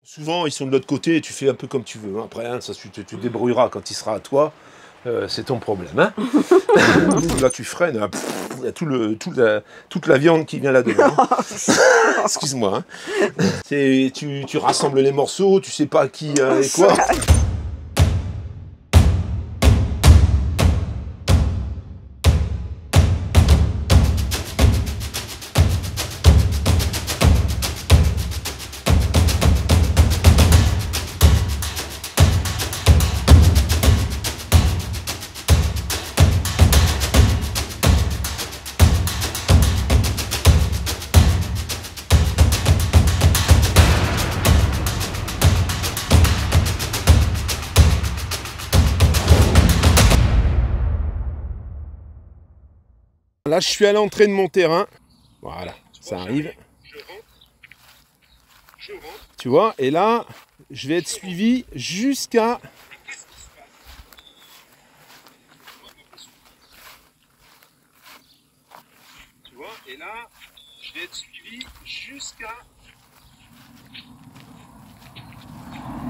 Souvent, ils sont de l'autre côté et tu fais un peu comme tu veux. Après, hein, ça, tu te débrouilleras quand il sera à toi. C'est ton problème. Hein. Là, tu freines. Il y a toute la viande qui vient là-dedans. Excuse-moi. Hein. Tu rassembles les morceaux, tu sais pas qui et quoi. Là, je suis à l'entrée de mon terrain. Voilà, ça arrive. Tu vois, et là, je vais être suivi jusqu'à... Tu vois, et là, je vais être suivi jusqu'à...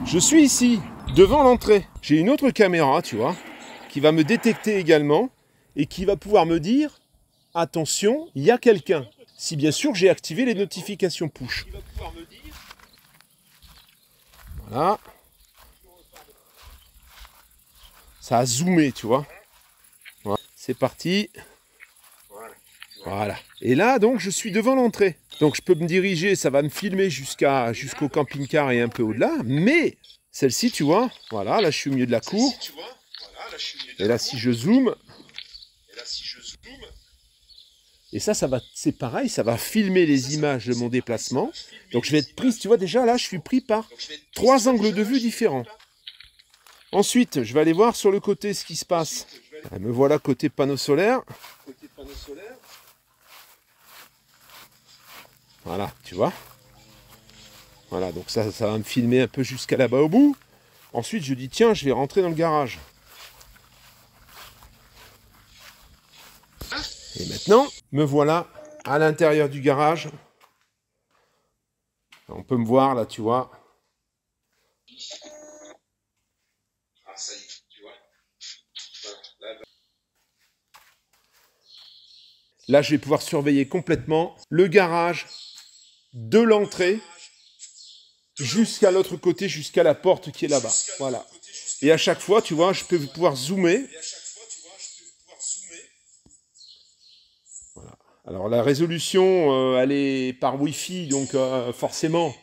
Je suis ici, devant l'entrée. J'ai une autre caméra, tu vois, qui va me détecter également et qui va pouvoir me dire... Attention, il y a quelqu'un. Si bien sûr j'ai activé les notifications push. Voilà. Ça a zoomé, tu vois. Voilà. C'est parti. Voilà. Et là, donc, je suis devant l'entrée. Donc, je peux me diriger, ça va me filmer jusqu'au camping-car et un peu au-delà. Mais, celle-ci, tu vois, voilà, là, je suis au milieu de la cour. Et là, si je zoome... Et ça c'est pareil, ça va filmer les images de mon déplacement. Donc je vais être pris, tu vois déjà là, je suis pris par 3 angles de vue différents. Ensuite, je vais aller voir sur le côté ce qui se passe. Me voilà côté panneau solaire. Voilà, tu vois. Voilà, donc ça va me filmer un peu jusqu'à là-bas au bout. Ensuite, je dis tiens, je vais rentrer dans le garage. Et maintenant, me voilà à l'intérieur du garage. On peut me voir là, tu vois. Ah, ça y est, tu vois. Là, je vais pouvoir surveiller complètement le garage de l'entrée jusqu'à l'autre côté, jusqu'à la porte qui est là-bas. Voilà. Et à chaque fois, tu vois, je peux pouvoir zoomer. Alors la résolution, elle est par Wi-Fi, donc forcément,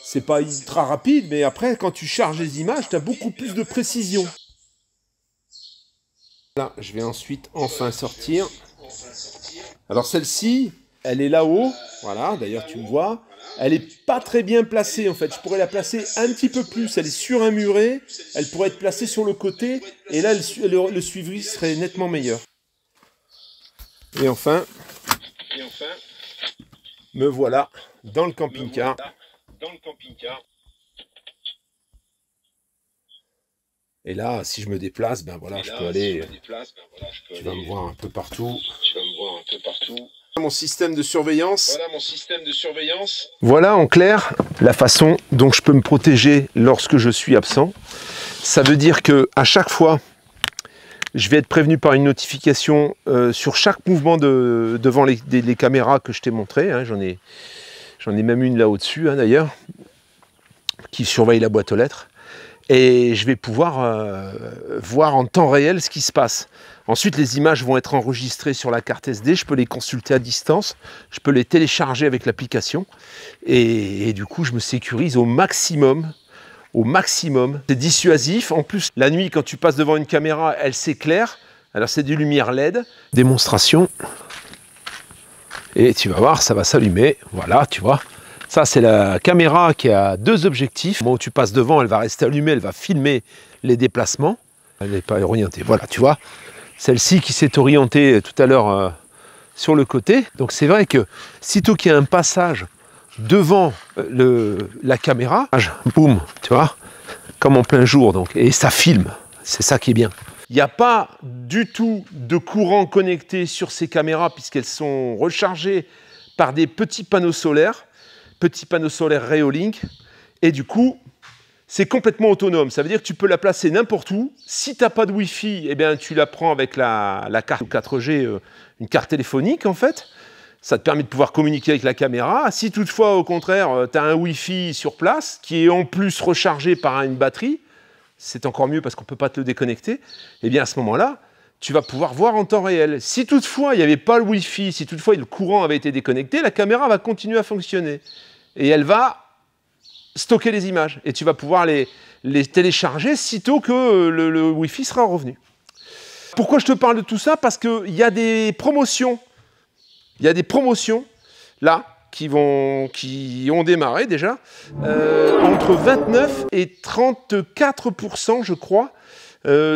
c'est pas ultra rapide, mais après, quand tu charges les images, tu as beaucoup plus de précision. Là, je vais ensuite enfin sortir. Alors celle-ci, elle est là-haut, voilà, d'ailleurs tu me vois. Elle n'est pas très bien placée en fait, je pourrais la placer un petit peu plus, elle est sur un muret, elle pourrait être placée sur le côté, et là le suivi serait nettement meilleur. Et enfin, me voilà dans le camping-car. Et là, si je me déplace, ben voilà, je peux aller. Tu vas me voir un peu partout. Mon système de surveillance. Voilà en clair la façon dont je peux me protéger lorsque je suis absent. Ça veut dire que à chaque fois, je vais être prévenu par une notification sur chaque mouvement devant les caméras que je t'ai montré. Hein, j'en ai même une là au-dessus, hein, d'ailleurs, qui surveille la boîte aux lettres. Et je vais pouvoir voir en temps réel ce qui se passe. Ensuite, les images vont être enregistrées sur la carte SD. Je peux les consulter à distance. Je peux les télécharger avec l'application. Et du coup, je me sécurise au maximum. C'est dissuasif. En plus, la nuit, quand tu passes devant une caméra, elle s'éclaire. Alors, c'est des lumières LED. Démonstration. Et tu vas voir, ça va s'allumer. Voilà, tu vois. Ça, c'est la caméra qui a 2 objectifs. Au moment où tu passes devant, elle va rester allumée. Elle va filmer les déplacements. Elle n'est pas orientée. Voilà, tu vois. Celle-ci qui s'est orientée tout à l'heure sur le côté. Donc, c'est vrai que sitôt qu'il y a un passage devant la caméra, boum, tu vois, comme en plein jour, donc, et ça filme, c'est ça qui est bien. Il n'y a pas du tout de courant connecté sur ces caméras puisqu'elles sont rechargées par des petits panneaux solaires Reolink, Et du coup, c'est complètement autonome. Ça veut dire que tu peux la placer n'importe où. Si tu n'as pas de Wi-Fi, eh bien, tu la prends avec la carte 4G, une carte téléphonique en fait. Ça te permet de pouvoir communiquer avec la caméra. Si toutefois, au contraire, tu as un Wi-Fi sur place qui est en plus rechargé par une batterie, c'est encore mieux parce qu'on ne peut pas te le déconnecter, eh bien à ce moment-là, tu vas pouvoir voir en temps réel. Si toutefois, il n'y avait pas le Wi-Fi, si toutefois le courant avait été déconnecté, la caméra va continuer à fonctionner. Et elle va stocker les images. Et tu vas pouvoir les télécharger sitôt que le Wi-Fi sera revenu. Pourquoi je te parle de tout ça? Parce qu'il y a des promotions. Il y a des promotions, là, qui ont démarré déjà, entre 29 et 34%, je crois,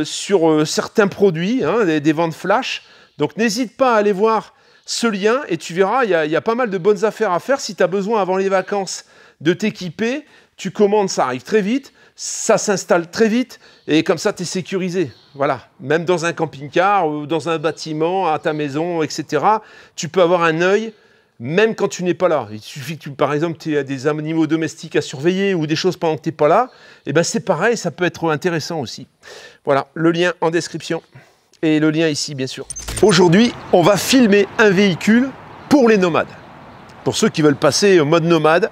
sur certains produits, hein, des ventes flash. Donc n'hésite pas à aller voir ce lien et tu verras, il y a pas mal de bonnes affaires à faire. Si tu as besoin avant les vacances de t'équiper, tu commandes, ça arrive très vite, ça s'installe très vite et comme ça tu es sécurisé. Voilà, même dans un camping-car ou dans un bâtiment, à ta maison, etc. Tu peux avoir un œil même quand tu n'es pas là. Il suffit que, par exemple, tu aies des animaux domestiques à surveiller ou des choses pendant que tu n'es pas là. Et ben c'est pareil, ça peut être intéressant aussi. Voilà, le lien en description et le lien ici, bien sûr. Aujourd'hui, on va filmer un véhicule pour les nomades. Pour ceux qui veulent passer au mode nomade,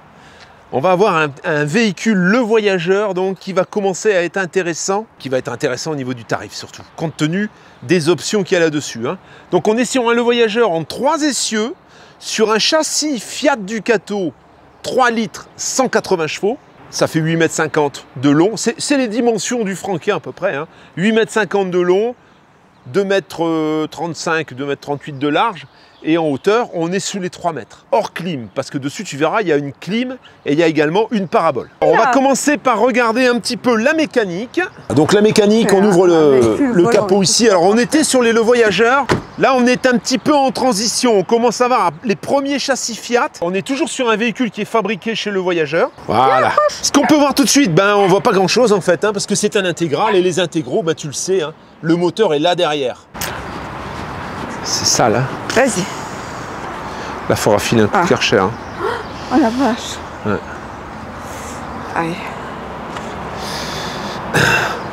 on va avoir un véhicule, le voyageur, donc, qui va commencer à être intéressant, qui va être intéressant au niveau du tarif surtout, compte tenu des options qu'il y a là-dessus. Hein. Donc on est sur un le voyageur en 3 essieux, sur un châssis Fiat Ducato 3 litres 180 chevaux, ça fait 8,50 m de long, c'est les dimensions du Franquin à peu près, hein. 8,50 m de long, 2,35 m, 2,38 m de large, et en hauteur, on est sous les 3 mètres, hors clim, parce que dessus, tu verras, il y a une clim et il y a également une parabole. On va commencer par regarder un petit peu la mécanique. Donc la mécanique, on ouvre le capot ici. Alors on était sur les Le Voyageur, là on est un petit peu en transition. On commence à voir les premiers châssis Fiat. On est toujours sur un véhicule qui est fabriqué chez Le Voyageur. Voilà. Ce qu'on peut voir tout de suite, ben on voit pas grand chose en fait, hein, parce que c'est un intégral et les intégraux, ben, tu le sais, hein, le moteur est là derrière. C'est ça là. Vas-y. Là, il faudra filer un coup de Karcher. Hein. Oh la vache. Ouais. Aïe.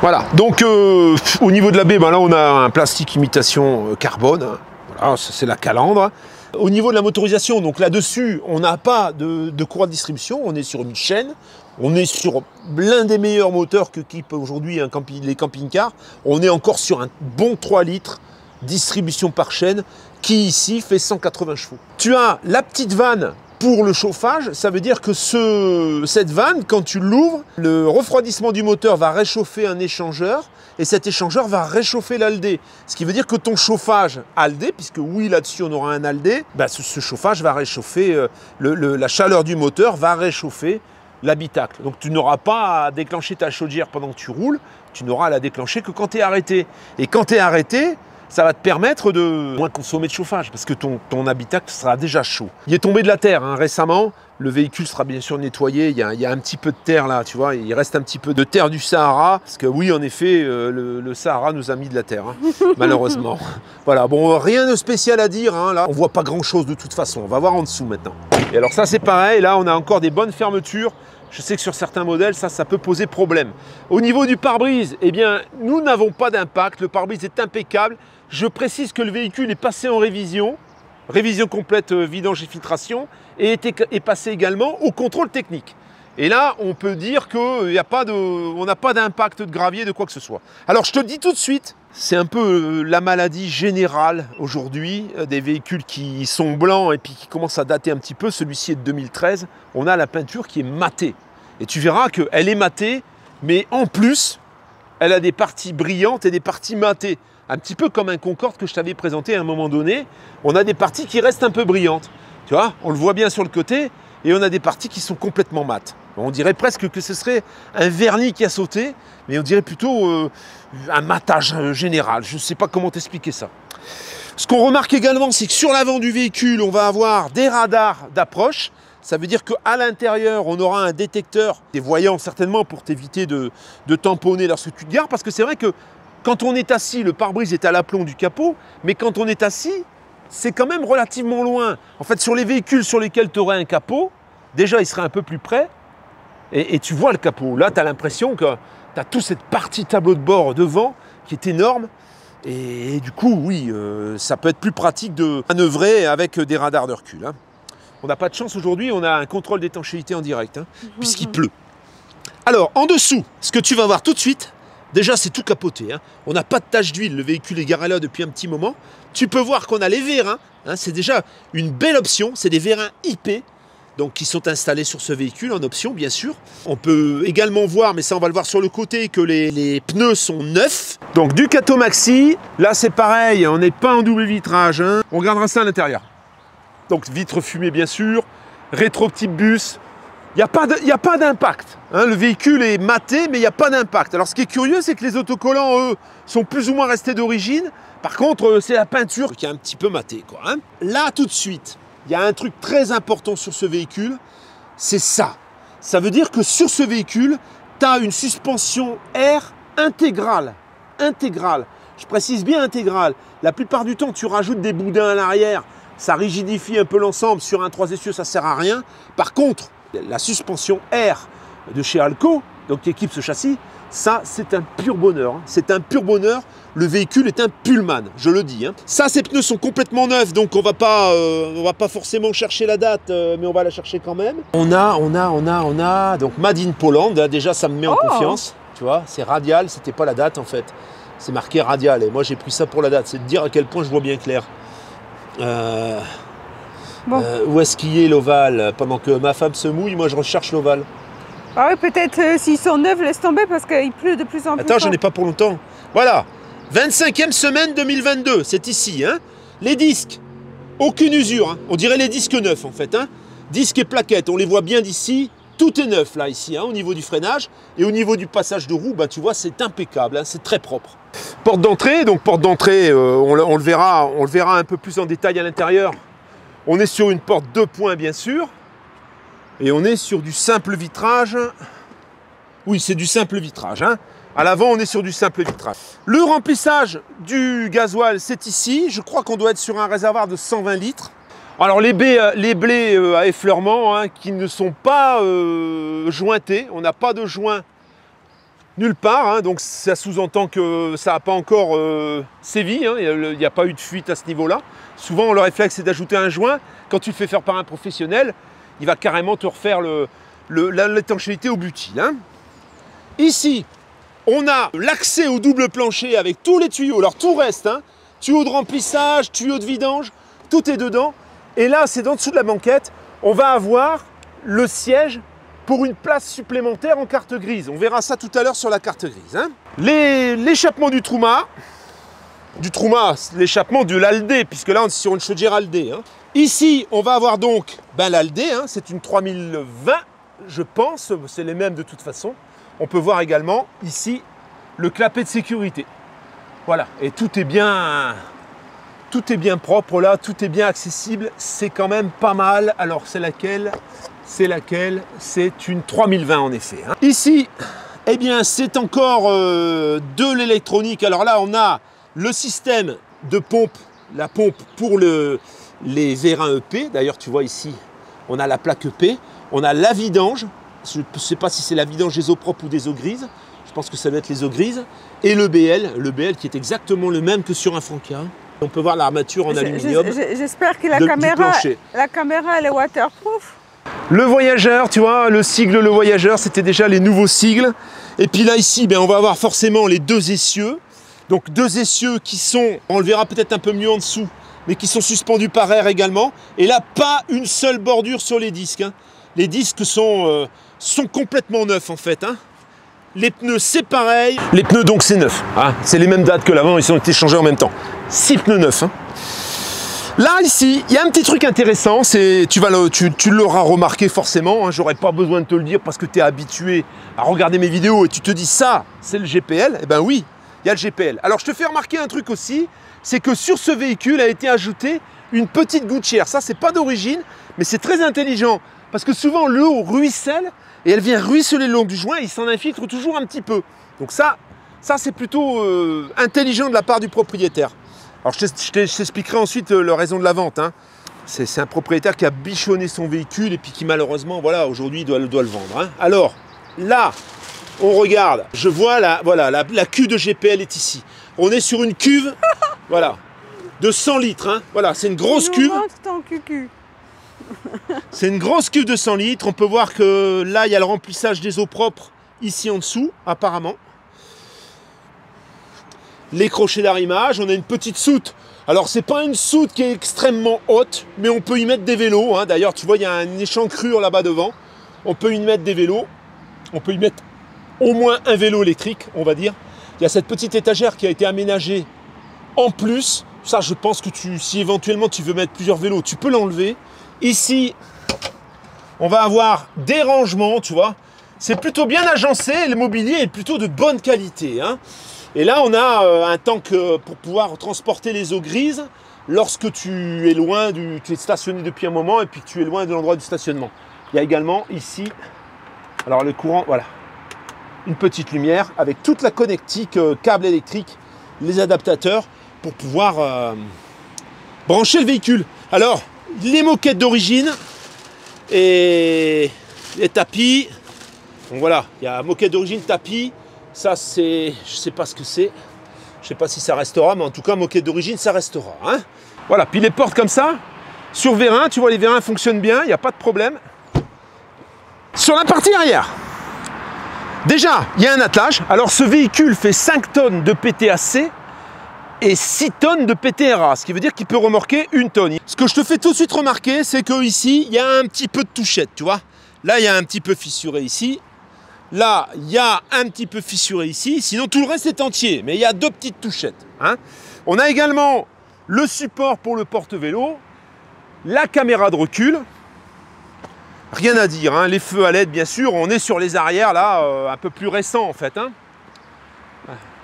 Voilà. Donc, au niveau de la baie, ben là, on a un plastique imitation carbone. Voilà, ça c'est la calandre. Au niveau de la motorisation, donc là-dessus, on n'a pas de courroie de distribution. On est sur une chaîne. On est sur l'un des meilleurs moteurs que qu'équipent aujourd'hui les camping-cars. On est encore sur un bon 3 litres. Distribution par chaîne, qui ici fait 180 chevaux. Tu as la petite vanne pour le chauffage, ça veut dire que cette vanne, quand tu l'ouvres, le refroidissement du moteur va réchauffer un échangeur, et cet échangeur va réchauffer l'aldé. Ce qui veut dire que ton chauffage aldé, puisque oui, là-dessus on aura un aldé, bah, ce chauffage va réchauffer, la chaleur du moteur va réchauffer l'habitacle. Donc tu n'auras pas à déclencher ta chaudière pendant que tu roules, tu n'auras à la déclencher que quand tu es arrêté. Et quand tu es arrêté, ça va te permettre de moins consommer de chauffage parce que ton habitacle sera déjà chaud. Il est tombé de la terre hein, récemment. Le véhicule sera bien sûr nettoyé. Il y a un petit peu de terre là, tu vois. Il reste un petit peu de terre du Sahara. Parce que oui, en effet, le Sahara nous a mis de la terre, hein, malheureusement. Voilà, bon, rien de spécial à dire. Hein, là, on voit pas grand-chose de toute façon. On va voir en dessous maintenant. Et alors ça, c'est pareil. Là, on a encore des bonnes fermetures. Je sais que sur certains modèles, ça peut poser problème. Au niveau du pare-brise, eh bien, nous n'avons pas d'impact. Le pare-brise est impeccable. Je précise que le véhicule est passé en révision complète vidange et filtration, et est passé également au contrôle technique. Et là, on peut dire qu'on n'a pas d'impact de gravier, de quoi que ce soit. Alors, je te le dis tout de suite, c'est un peu la maladie générale aujourd'hui, des véhicules qui sont blancs et puis qui commencent à dater un petit peu. Celui-ci est de 2013. On a la peinture qui est matée. Et tu verras qu'elle est matée, mais en plus, elle a des parties brillantes et des parties matées. Un petit peu comme un Concorde que je t'avais présenté à un moment donné. On a des parties qui restent un peu brillantes. Tu vois, on le voit bien sur le côté. Et on a des parties qui sont complètement mates. On dirait presque que ce serait un vernis qui a sauté, mais on dirait plutôt un matage général. Je ne sais pas comment t'expliquer ça. Ce qu'on remarque également, c'est que sur l'avant du véhicule, on va avoir des radars d'approche. Ça veut dire qu'à l'intérieur, on aura un détecteur, des voyants certainement pour t'éviter de tamponner lorsque tu te gares. Parce que c'est vrai que quand on est assis, le pare-brise est à l'aplomb du capot, mais quand on est assis, c'est quand même relativement loin. En fait, sur les véhicules sur lesquels tu aurais un capot, déjà, il serait un peu plus près. Et tu vois le capot. Là, tu as l'impression que tu as toute cette partie tableau de bord devant qui est énorme. Et du coup, oui, ça peut être plus pratique de manœuvrer avec des radars de recul. Hein. On n'a pas de chance aujourd'hui, on a un contrôle d'étanchéité en direct, hein, puisqu'il pleut. Alors, en dessous, ce que tu vas voir tout de suite, déjà, c'est tout capoté. Hein. On n'a pas de tache d'huile, le véhicule est garé là depuis un petit moment. Tu peux voir qu'on a les vérins. Hein, c'est déjà une belle option, c'est des vérins IP. Donc, qui sont installés sur ce véhicule en option, bien sûr. On peut également voir, mais ça on va le voir sur le côté, que les pneus sont neufs. Donc du Kato Maxi, là c'est pareil, on n'est pas en double vitrage. Hein. On regardera ça à l'intérieur. Donc vitre fumée bien sûr, rétro type bus. Il n'y a pas d'impact. Hein. Le véhicule est maté, mais il n'y a pas d'impact. Alors ce qui est curieux, c'est que les autocollants, eux, sont plus ou moins restés d'origine. Par contre, c'est la peinture qui est un petit peu matée, quoi. Hein. Là, tout de suite, il y a un truc très important sur ce véhicule, c'est ça. Ça veut dire que sur ce véhicule, tu as une suspension air intégrale. Intégrale. Je précise bien intégrale. La plupart du temps, tu rajoutes des boudins à l'arrière, ça rigidifie un peu l'ensemble. Sur un 3 essieux, ça ne sert à rien. Par contre, la suspension air de chez Alco, donc qui équipe ce châssis, ça, c'est un pur bonheur. Hein. C'est un pur bonheur. Le véhicule est un Pullman, je le dis. Hein. Ça, ces pneus sont complètement neufs, donc on va pas forcément chercher la date, mais on va la chercher quand même. On a, donc Made in Poland. Hein, déjà, ça me met en confiance. Tu vois, c'est radial, c'était pas la date en fait. C'est marqué radial, et moi j'ai pris ça pour la date. C'est de dire à quel point je vois bien clair. Où est-ce qu'il est l'ovale? Pendant que ma femme se mouille, moi je recherche l'ovale. Ah oui, peut-être s'ils sont neufs, laisse tomber parce qu'il pleut de plus en plus. Attends, j'en ai pas pour longtemps. Voilà, 25e semaine 2022, c'est ici. Hein. Les disques, aucune usure. Hein. On dirait les disques neufs en fait. Hein. Disques et plaquettes, on les voit bien d'ici. Tout est neuf là, ici, hein, au niveau du freinage. Et au niveau du passage de roue, bah, tu vois, c'est impeccable, hein, c'est très propre. Porte d'entrée, donc porte d'entrée, on le verra un peu plus en détail à l'intérieur. On est sur une porte 2 points, bien sûr. Et on est sur du simple vitrage. Oui, c'est du simple vitrage. Hein. À l'avant, on est sur du simple vitrage. Le remplissage du gasoil, c'est ici. Je crois qu'on doit être sur un réservoir de 120 litres. Alors, les blés à effleurement hein, qui ne sont pas jointés. On n'a pas de joint nulle part. Hein, donc, ça sous-entend que ça n'a pas encore sévi. Hein, il n'y a pas eu de fuite à ce niveau-là. Souvent, le réflexe, c'est d'ajouter un joint. Quand tu le fais faire par un professionnel, il va carrément te refaire l'étanchéité au butyl. Hein. Ici, on a l'accès au double plancher avec tous les tuyaux. Alors tout reste, hein. Tuyaux de remplissage, tuyaux de vidange, tout est dedans. Et là, c'est en dessous de la banquette, on va avoir le siège pour une place supplémentaire en carte grise. On verra ça tout à l'heure sur la carte grise. Hein. L'échappement du Truma, l'échappement de l'Aldé, puisque là, on est sur une chaudière Aldé. Hein. Ici, on va avoir donc l'Aldé, hein, c'est une 3020, je pense, c'est les mêmes de toute façon. On peut voir également ici le clapet de sécurité. Voilà, et tout est bien propre là, tout est bien accessible, c'est quand même pas mal. Alors c'est laquelle? C'est une 3020 en effet. Hein. Ici, eh bien c'est encore de l'électronique. Alors là, on a le système de pompe, la pompe pour les vérins EP. D'ailleurs, tu vois ici, on a la plaque EP, on a la vidange. Je ne sais pas si c'est la vidange des eaux propres ou des eaux grises. Je pense que ça doit être les eaux grises. Et le BL qui est exactement le même que sur un Franca. On peut voir l'armature en aluminium. J'espère que la caméra elle est waterproof. Le Voyageur, tu vois, le sigle Le Voyageur, c'était déjà les nouveaux sigles. Et puis là, ici, ben, on va avoir forcément les 2 essieux. Donc 2 essieux qui sont, on le verra peut-être un peu mieux en dessous, mais qui sont suspendus par air également. Et là, pas une seule bordure sur les disques. Hein. Les disques sont complètement neufs en fait. Hein. Les pneus, c'est pareil. Les pneus, donc, c'est neuf. Hein. C'est les mêmes dates que l'avant, ils ont été changés en même temps. 6 pneus neufs. Hein. Là, ici, il y a un petit truc intéressant. Tu l'auras remarqué forcément. Hein. J'aurais pas besoin de te le dire parce que tu es habitué à regarder mes vidéos et tu te dis ça, c'est le GPL. Eh bien oui, il y a le GPL. Alors, je te fais remarquer un truc aussi. C'est que sur ce véhicule a été ajoutée une petite gouttière. Ça, c'est pas d'origine, mais c'est très intelligent. Parce que souvent, l'eau ruisselle et elle vient ruisseler le long du joint et il s'en infiltre toujours un petit peu. Donc ça c'est plutôt intelligent de la part du propriétaire. Alors je t'expliquerai ensuite la raison de la vente. Hein. C'est un propriétaire qui a bichonné son véhicule et puis qui malheureusement, voilà, aujourd'hui doit le vendre. Hein. Alors, là, on regarde, je vois la cuve de GPL est ici. On est sur une cuve, voilà, de 100 litres. Hein. Voilà, c'est une grosse cuve. C'est une grosse cuve de 100 litres. On peut voir que là, il y a le remplissage des eaux propres ici en dessous, apparemment. Les crochets d'arrimage, on a une petite soute. Alors, c'est pas une soute qui est extrêmement haute, mais on peut y mettre des vélos. Hein. D'ailleurs, tu vois, il y a une échancrure là-bas devant. On peut y mettre des vélos. On peut y mettre au moins un vélo électrique, on va dire. Il y a cette petite étagère qui a été aménagée en plus. Ça, je pense que si éventuellement tu veux mettre plusieurs vélos, tu peux l'enlever. Ici, on va avoir des rangements, tu vois. C'est plutôt bien agencé, le mobilier est plutôt de bonne qualité. Hein. Et là, on a un tank pour pouvoir transporter les eaux grises lorsque tu es loin tu es stationné depuis un moment et puis que tu es loin de l'endroit du stationnement. Il y a également ici, alors le courant, voilà, une petite lumière avec toute la connectique câble électrique, les adaptateurs pour pouvoir brancher le véhicule. Alors, les moquettes d'origine et les tapis. Donc voilà, il y a moquette d'origine, tapis. Ça, c'est, je sais pas ce que c'est. Je sais pas si ça restera, mais en tout cas, moquette d'origine, ça restera. Hein. Voilà, puis les portes comme ça, sur vérin, tu vois, les vérins fonctionnent bien, il n'y a pas de problème. Sur la partie arrière, déjà, il y a un attelage. Alors, ce véhicule fait 5 tonnes de PTAC et 6 tonnes de PTRA, ce qui veut dire qu'il peut remorquer 1 tonne. Ce que je te fais tout de suite remarquer, c'est qu'ici, il y a un petit peu de touchette, tu vois. Là, il y a un petit peu fissuré ici. Là, il y a un petit peu fissuré ici. Sinon, tout le reste est entier. Mais il y a 2 petites touchettes. Hein. On a également le support pour le porte-vélo, la caméra de recul. Rien à dire. Hein. Les feux à LED, bien sûr. On est sur les arrières, là, un peu plus récents, en fait. Hein.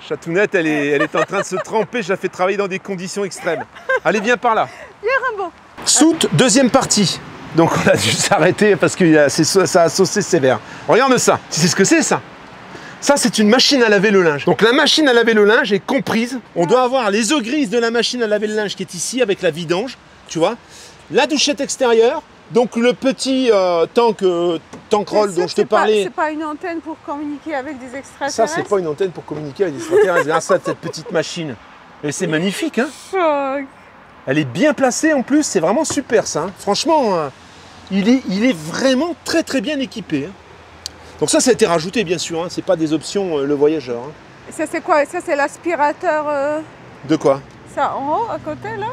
Chatounette, elle est en train de se tremper. Je la fais travailler dans des conditions extrêmes. Allez, viens par là. Soute, deuxième partie. Donc on a dû s'arrêter parce que ça a saucé sévère. Regarde ça. Tu sais ce que c'est ça? Ça, c'est une machine à laver le linge. Donc la machine à laver le linge est comprise. On doit avoir les eaux grises de la machine à laver le linge qui est ici avec la vidange, tu vois. La douchette extérieure. Donc le petit tank roll dont je te parlais. C'est pas une antenne pour communiquer avec des extraterrestres? Ça, c'est pas une antenne pour communiquer avec des extraterrestres. Regarde ça, cette petite machine. Et c'est magnifique, hein. Choc. Elle est bien placée en plus, c'est vraiment super ça. Hein. Franchement, il est vraiment très très bien équipé. Hein. Donc ça a été rajouté bien sûr, hein. C'est pas des options le voyageur. Hein. Ça c'est quoi? Ça c'est l'aspirateur De quoi? Ça en haut, à côté là?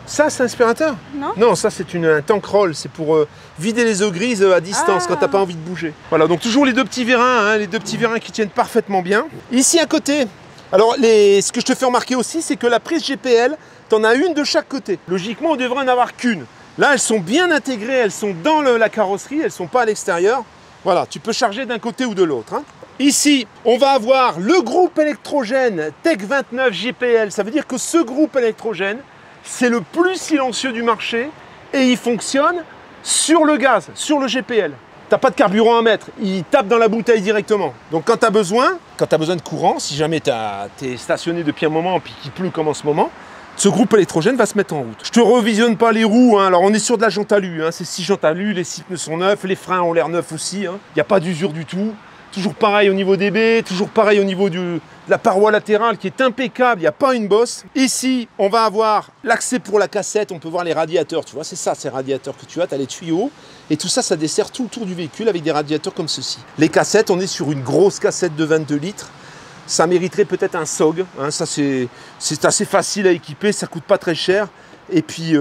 Ça c'est l'aspirateur? Non. Non, ça c'est un tank roll, c'est pour vider les eaux grises à distance quand t'as pas envie de bouger. Voilà, donc toujours les 2 petits vérins, hein, les 2 petits vérins qui tiennent parfaitement bien. Ici à côté, alors ce que je te fais remarquer aussi, c'est que la prise GPL, t'en as une de chaque côté. Logiquement, on devrait en avoir qu'une. Là, elles sont bien intégrées, elles sont dans la carrosserie, elles sont pas à l'extérieur. Voilà, tu peux charger d'un côté ou de l'autre. Hein. Ici, on va avoir le groupe électrogène Tech 29 GPL. Ça veut dire que ce groupe électrogène, c'est le plus silencieux du marché et il fonctionne sur le gaz, sur le GPL. T'as pas de carburant à mettre, il tape dans la bouteille directement. Donc quand tu as besoin de courant, si jamais tu es stationné depuis un moment et qu'il pleut comme en ce moment, ce groupe électrogène va se mettre en route. Je te revisionne pas les roues, hein. Alors on est sur de la jante alu, hein. C'est 6 jantes alu, les 6 pneus sont neufs, les freins ont l'air neufs aussi. Hein. Il n'y a pas d'usure du tout. Toujours pareil au niveau des baies, toujours pareil au niveau de la paroi latérale qui est impeccable, il n'y a pas une bosse. Ici, on va avoir l'accès pour la cassette, on peut voir les radiateurs, tu vois, c'est ça, ces radiateurs que tu as les tuyaux. Et tout ça, ça dessert tout le tour du véhicule avec des radiateurs comme ceci. Les cassettes, on est sur une grosse cassette de 22 litres. Ça mériterait peut-être un SOG, hein, ça c'est assez facile à équiper, ça coûte pas très cher. Et puis,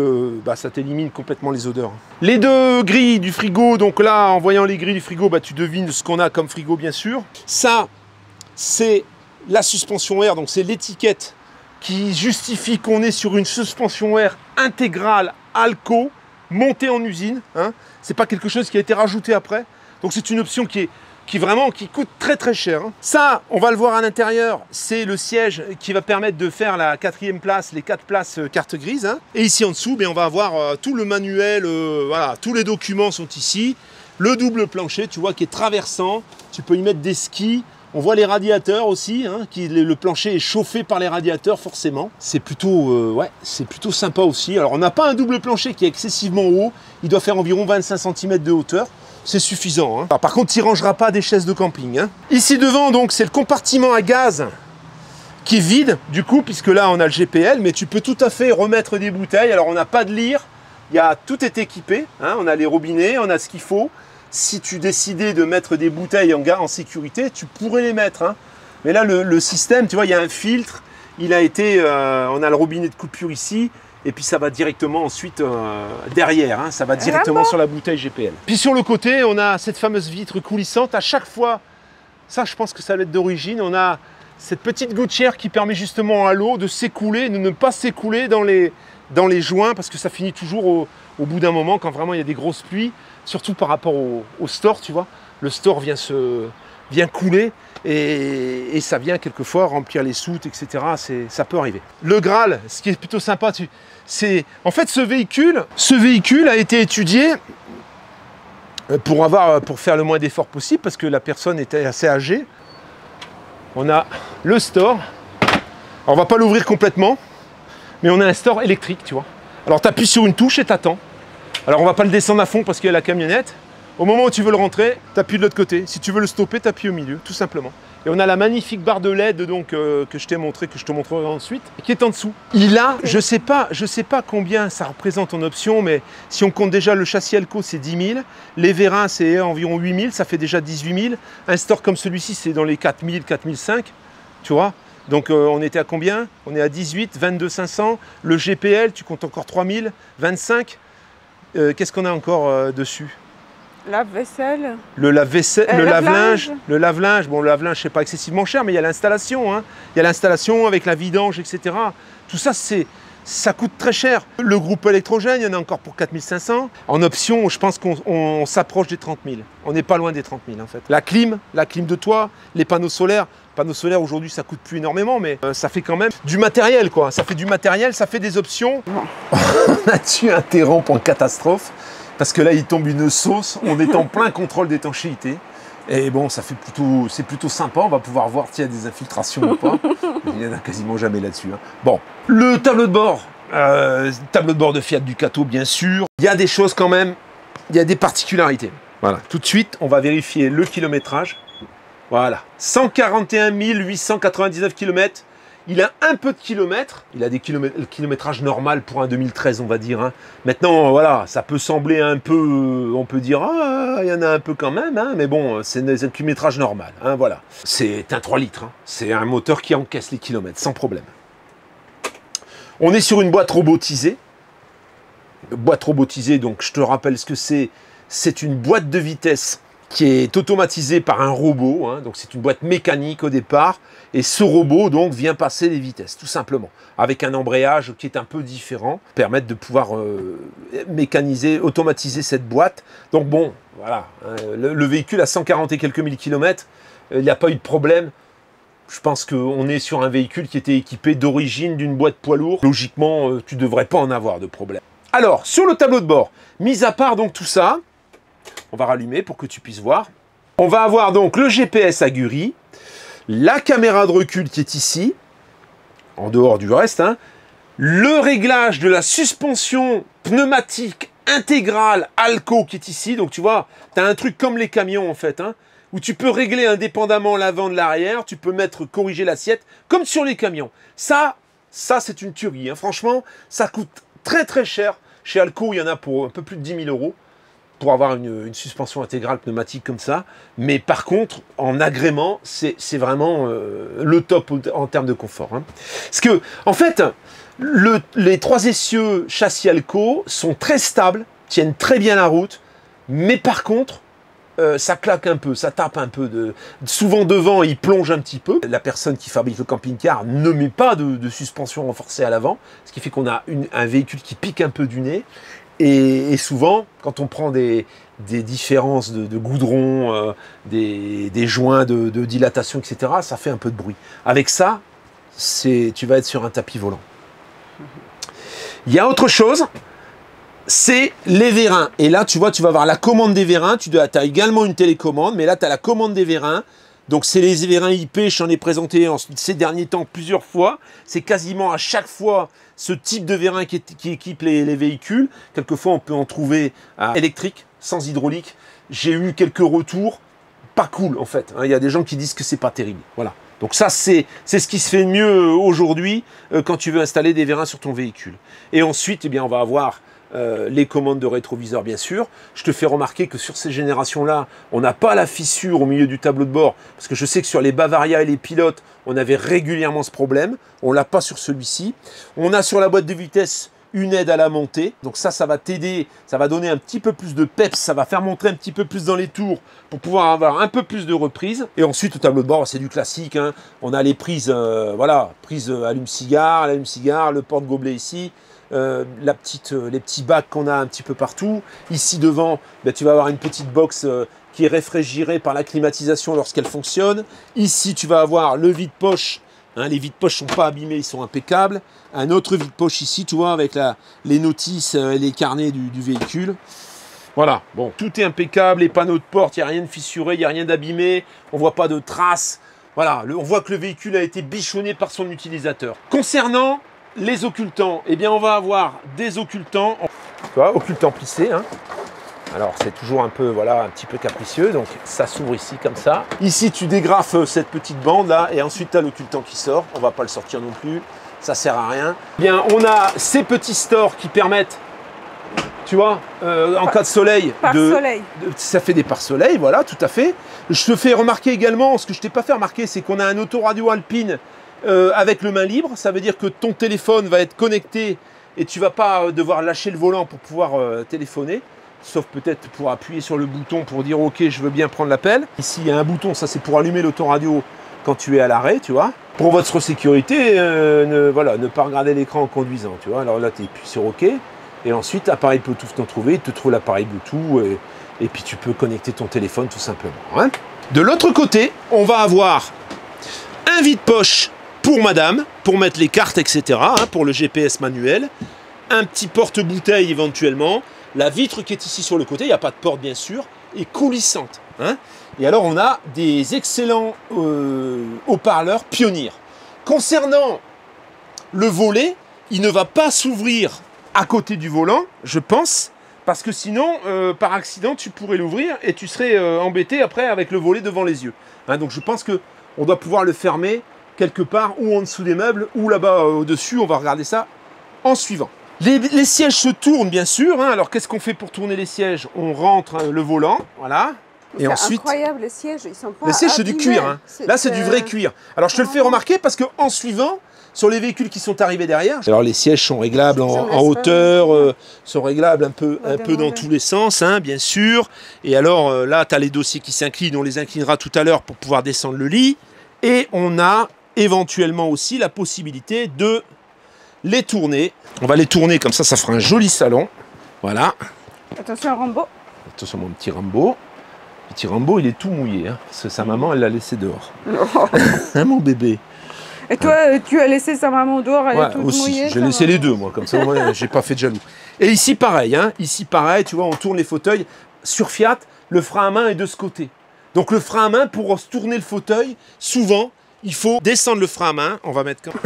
ça t'élimine complètement les odeurs. Les 2 grilles du frigo, donc là, en voyant les grilles du frigo, tu devines ce qu'on a comme frigo, bien sûr. Ça, c'est la suspension air, donc c'est l'étiquette qui justifie qu'on est sur une suspension air intégrale Alco, montée en usine. Hein. C'est pas quelque chose qui a été rajouté après. Donc c'est une option qui coûte très très cher. Hein. Ça, on va le voir à l'intérieur, c'est le siège qui va permettre de faire la 4e place, les 4 places carte grise. Hein. Et ici en dessous, on va avoir tout le manuel, voilà, tous les documents sont ici. Le double plancher, tu vois, qui est traversant. Tu peux y mettre des skis. On voit les radiateurs aussi, hein, le plancher est chauffé par les radiateurs forcément. C'est plutôt, ouais, c'est plutôt sympa aussi. Alors on n'a pas un double plancher qui est excessivement haut, il doit faire environ 25 cm de hauteur. C'est suffisant. Hein. Alors, par contre, tu n'y rangeras pas des chaises de camping. Hein. Ici devant, donc, c'est le compartiment à gaz qui est vide, du coup, puisque là, on a le GPL, mais tu peux tout à fait remettre des bouteilles. Alors, on n'a pas de lyre, tout est équipé. Hein. On a les robinets, on a ce qu'il faut. Si tu décidais de mettre des bouteilles en sécurité, tu pourrais les mettre. Hein. Mais là, le système, tu vois, il y a un filtre. Il a été, on a le robinet de coupure ici. Et puis ça va directement ensuite derrière, hein, ça va directement sur la bouteille GPL. Puis sur le côté, on a cette fameuse vitre coulissante. À chaque fois, ça je pense que ça va être d'origine, on a cette petite gouttière qui permet justement à l'eau de s'écouler, de ne pas s'écouler dans les joints, parce que ça finit toujours au bout d'un moment, quand vraiment il y a des grosses pluies, surtout par rapport au store, tu vois. Le store vient couler et ça vient quelquefois remplir les soutes, etc. Ça peut arriver. Le Graal, ce qui est plutôt sympa, c'est en fait ce véhicule a été étudié pour faire le moins d'efforts possible, parce que la personne était assez âgée. On a le store. Alors on va pas l'ouvrir complètement, mais on a un store électrique, tu vois. Alors tu appuies sur une touche et t'attends. Alors on va pas le descendre à fond parce qu'il y a la camionnette. Au moment où tu veux le rentrer, tu appuies de l'autre côté. Si tu veux le stopper, tu appuies au milieu, tout simplement. Et on a la magnifique barre de LED donc, que je t'ai montré, que je te montrerai ensuite, qui est en dessous. Il a, je sais pas combien ça représente en option, mais si on compte déjà le châssis Alco, c'est 10 000. Les vérins, c'est environ 8 000, ça fait déjà 18 000. Un store comme celui-ci, c'est dans les 4 000, 4 500, tu vois. Donc on était à combien? On est à 18, 22 500. Le GPL, tu comptes encore 3 000, 25. Qu'est-ce qu'on a encore dessus? Lave-vaisselle. Le lave-vaisselle, le lave-linge. Le lave-linge, bon, le lave-linge, c'est pas excessivement cher, mais il y a l'installation. Hein. Il y a l'installation avec la vidange, etc. Tout ça, ça coûte très cher. Le groupe électrogène, il y en a encore pour 4 500. En option, je pense qu'on s'approche des 30 000. On n'est pas loin des 30 000, en fait. La clim de toit, les panneaux solaires. Panneaux solaires, aujourd'hui, ça coûte plus énormément, mais ça fait quand même du matériel, quoi. Ça fait du matériel, ça fait des options. On a dû interrompre en catastrophe. Parce que là, il tombe une sauce, on est en plein contrôle d'étanchéité. Et bon, c'est plutôt sympa, on va pouvoir voir s'il y a des infiltrations ou pas. Il n'y en a quasiment jamais là-dessus. Hein. Bon, le tableau de bord. Tableau de bord de Fiat Ducato, bien sûr. Il y a des choses quand même, il y a des particularités. Voilà, tout de suite, on va vérifier le kilométrage. Voilà, 141 899 km. Il a un peu de kilomètres, il a le kilométrage normal pour un 2013, on va dire. Hein. Maintenant, voilà, ça peut sembler un peu, on peut dire, ah, il y en a un peu quand même, hein, mais bon, c'est un kilométrage normal, hein, voilà. C'est un 3 litres, hein. C'est un moteur qui encaisse les kilomètres, sans problème. On est sur une boîte robotisée. Boîte robotisée, donc je te rappelle ce que c'est. C'est une boîte de vitesse qui est automatisé par un robot, hein, donc c'est une boîte mécanique au départ, et ce robot donc vient passer les vitesses, tout simplement, avec un embrayage qui est un peu différent, permettre de pouvoir mécaniser, automatiser cette boîte. Donc bon, voilà, hein, le véhicule a 140 et quelques mille kilomètres, il n'y a pas eu de problème. Je pense qu'on est sur un véhicule qui était équipé d'origine d'une boîte poids lourd. Logiquement, tu ne devrais pas en avoir de problème. Alors, sur le tableau de bord, mis à part donc tout ça, on va rallumer pour que tu puisses voir. On va avoir donc le GPS Aguri, la caméra de recul qui est ici, en dehors du reste, hein, le réglage de la suspension pneumatique intégrale Alco qui est ici. Donc tu vois, tu as un truc comme les camions en fait, hein, où tu peux régler indépendamment l'avant de l'arrière, tu peux corriger l'assiette, comme sur les camions. Ça c'est une tuerie. Hein. Franchement, ça coûte très très cher. Chez Alco, il y en a pour un peu plus de 10 000 € pour avoir une suspension intégrale pneumatique comme ça. Mais par contre, en agrément, c'est vraiment le top en termes de confort. Hein. Parce que, en fait, les 3 essieux châssis Alco sont très stables, tiennent très bien la route, mais par contre, ça claque un peu, ça tape un peu. Souvent devant, il plonge un petit peu. La personne qui fabrique le camping-car ne met pas de suspension renforcée à l'avant, ce qui fait qu'on a un véhicule qui pique un peu du nez. Et souvent, quand on prend des différences de goudron, des joints de dilatation, etc., ça fait un peu de bruit. Avec ça, tu vas être sur un tapis volant. Il y a autre chose, c'est les vérins. Et là, tu vois, tu vas avoir la commande des vérins. Tu as également une télécommande, mais là, tu as la commande des vérins. Donc c'est les vérins IP, j'en ai présenté ces derniers temps plusieurs fois. C'est quasiment à chaque fois ce type de vérin qui équipe les véhicules. Quelquefois on peut en trouver électrique, sans hydraulique. J'ai eu quelques retours, pas cool en fait. Il y a des gens qui disent que c'est pas terrible. Voilà. Donc ça c'est ce qui se fait de mieux aujourd'hui quand tu veux installer des vérins sur ton véhicule. Et ensuite, eh bien, on va avoir les commandes de rétroviseur bien sûr. Je te fais remarquer que sur ces générations-là, on n'a pas la fissure au milieu du tableau de bord, parce que je sais que sur les Bavaria et les Pilotes, on avait régulièrement ce problème. On l'a pas sur celui-ci. On a sur la boîte de vitesse une aide à la montée. Donc ça va t'aider, ça va donner un petit peu plus de peps, ça va faire montrer un petit peu plus dans les tours pour pouvoir avoir un peu plus de reprise. Et ensuite, au tableau de bord, c'est du classique, hein. On a les prises, voilà, prises allume-cigare, le porte-gobelet ici, les petits bacs qu'on a un petit peu partout. Ici devant, ben, tu vas avoir une petite box qui est réfrigérée par la climatisation lorsqu'elle fonctionne. Ici, tu vas avoir le vide-poche. Hein, les vides-poches ne sont pas abîmés, ils sont impeccables. Un autre vide-poche ici, tu vois, avec les notices et les carnets du véhicule. Voilà, bon, tout est impeccable, les panneaux de porte, il n'y a rien de fissuré, il n'y a rien d'abîmé, on ne voit pas de traces. Voilà, on voit que le véhicule a été bichonné par son utilisateur. Concernant les occultants, eh bien on va avoir des occultants, tu vois, occultants plissés, hein. Alors c'est toujours un peu, voilà, un petit peu capricieux, donc ça s'ouvre ici comme ça. Ici tu dégrafes cette petite bande là, et ensuite tu as l'occultant qui sort, on va pas le sortir non plus, ça sert à rien. Bien, on a ces petits stores qui permettent, tu vois, en cas de soleil, ça fait des pare-soleil, voilà, tout à fait. Je te fais remarquer également, ce que je t'ai pas fait remarquer, c'est qu'on a un autoradio Alpine avec le main libre. Ça veut dire que ton téléphone va être connecté et tu vas pas devoir lâcher le volant pour pouvoir téléphoner. Sauf peut-être pour appuyer sur le bouton pour dire ok, je veux bien prendre l'appel. Ici il y a un bouton, ça c'est pour allumer l'autoradio quand tu es à l'arrêt, tu vois. Pour votre sécurité, ne pas regarder l'écran en conduisant, tu vois. Alors là tu appuies sur ok. Et ensuite, appareil Bluetooth non trouvé, tu trouves l'appareil Bluetooth et puis tu peux connecter ton téléphone tout simplement. Hein. De l'autre côté, on va avoir un vide-poche pour madame, pour mettre les cartes, etc., hein, pour le GPS manuel. Un petit porte-bouteille éventuellement. La vitre qui est ici sur le côté, il n'y a pas de porte bien sûr, est coulissante. Hein. Et alors on a des excellents haut-parleurs Pioneer. Concernant le volet, il ne va pas s'ouvrir à côté du volant, je pense, parce que sinon, par accident, tu pourrais l'ouvrir et tu serais embêté après avec le volet devant les yeux. Hein, donc je pense qu'on doit pouvoir le fermer quelque part, ou en dessous des meubles, ou là-bas au-dessus, on va regarder ça en suivant. Les sièges se tournent, bien sûr. Hein. Alors, qu'est-ce qu'on fait pour tourner les sièges? On rentre le volant, voilà. Et ensuite, incroyable, les sièges, ils sont pas les sièges, c'est du cuir. Hein. Là, c'est du vrai cuir. Alors, je te le fais remarquer parce qu'en suivant, sur les véhicules qui sont arrivés derrière, alors les sièges sont réglables en hauteur, sont réglables un peu dans tous les sens, hein, bien sûr. Et alors, là, tu as les dossiers qui s'inclinent. On les inclinera tout à l'heure pour pouvoir descendre le lit. Et on a éventuellement aussi la possibilité de les tourner. On va les tourner comme ça fera un joli salon. Voilà. Attention Rambo. Attention mon petit Rambo. Le petit Rambo, il est tout mouillé. Hein, parce que sa maman, elle l'a laissé dehors. Oh. Hein, mon bébé. Et toi, tu as laissé sa maman dehors, elle est toute mouillée? J'ai laissé les deux, moi. Comme ça, moi, j'ai pas fait de jaloux. Et ici, pareil. Hein, ici, pareil. Tu vois, on tourne les fauteuils. Sur Fiat, le frein à main est de ce côté. Donc, le frein à main, pour tourner le fauteuil, souvent, il faut descendre le frein à main. On va mettre comme...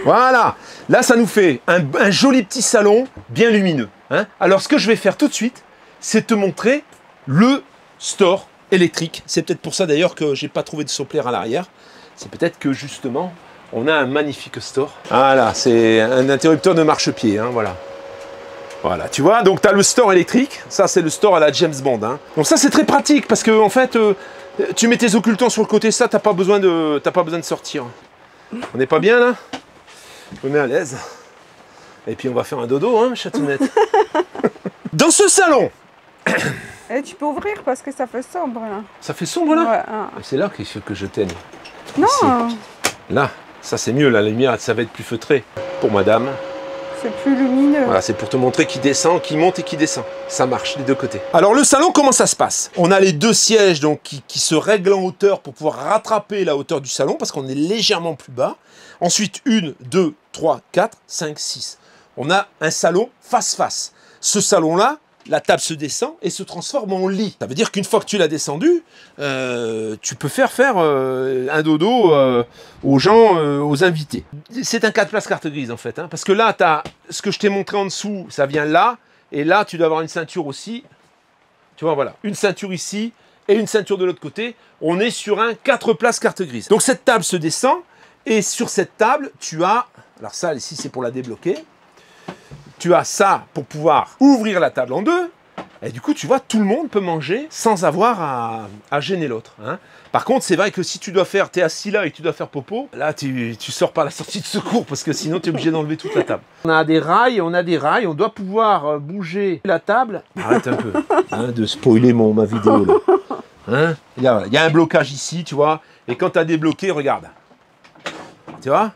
Voilà. Là, ça nous fait un joli petit salon bien lumineux. Hein. Alors, ce que je vais faire tout de suite, c'est te montrer le store électrique. C'est peut-être pour ça, d'ailleurs, que j'ai pas trouvé de soppler à l'arrière. C'est peut-être que, justement, on a un magnifique store. Voilà, c'est un interrupteur de marchepied. Hein, voilà. Voilà, tu vois. Donc, tu as le store électrique. Ça, c'est le store à la James Bond. Hein. Donc, ça, c'est très pratique parce que, en fait... tu mets tes occultants sur le côté, ça, t'as pas besoin de sortir. On n'est pas bien là? On est à l'aise. Et puis on va faire un dodo, hein, chatounette. Dans ce salon. Et tu peux ouvrir parce que ça fait sombre là. Ça fait sombre là? Ouais, hein. C'est là qu'il faut que je teigne. Non. Ici. Là, ça c'est mieux, la lumière, ça va être plus feutré. Pour madame. C'est plus lumineux. Voilà, c'est pour te montrer qui descend, qui monte et qui descend. Ça marche des deux côtés. Alors le salon, comment ça se passe? On a les deux sièges donc, qui se règlent en hauteur pour pouvoir rattraper la hauteur du salon parce qu'on est légèrement plus bas. Ensuite, 1, 2, 3, 4, 5, 6. On a un salon face-face. Ce salon-là, la table se descend et se transforme en lit. Ça veut dire qu'une fois que tu l'as descendu, tu peux faire un dodo aux gens, aux invités. C'est un 4 places carte grise en fait, hein, parce que là, ce que je t'ai montré en dessous, ça vient là, et là, tu dois avoir une ceinture aussi. Tu vois, voilà, une ceinture ici et une ceinture de l'autre côté. On est sur un 4 places carte grise. Donc cette table se descend, et sur cette table, tu as, alors ça ici c'est pour la débloquer, tu as ça pour pouvoir ouvrir la table en deux, et du coup, tu vois, tout le monde peut manger sans avoir à gêner l'autre. Hein. Par contre, c'est vrai que si tu dois faire, tu es assis là et tu dois faire popo, là, tu sors par la sortie de secours parce que sinon, tu es obligé d'enlever toute la table. On a des rails, on doit pouvoir bouger la table. Arrête un peu hein, de spoiler ma vidéo là. Hein. Il y a un blocage ici, tu vois, et quand tu as débloqué, regarde. Tu vois?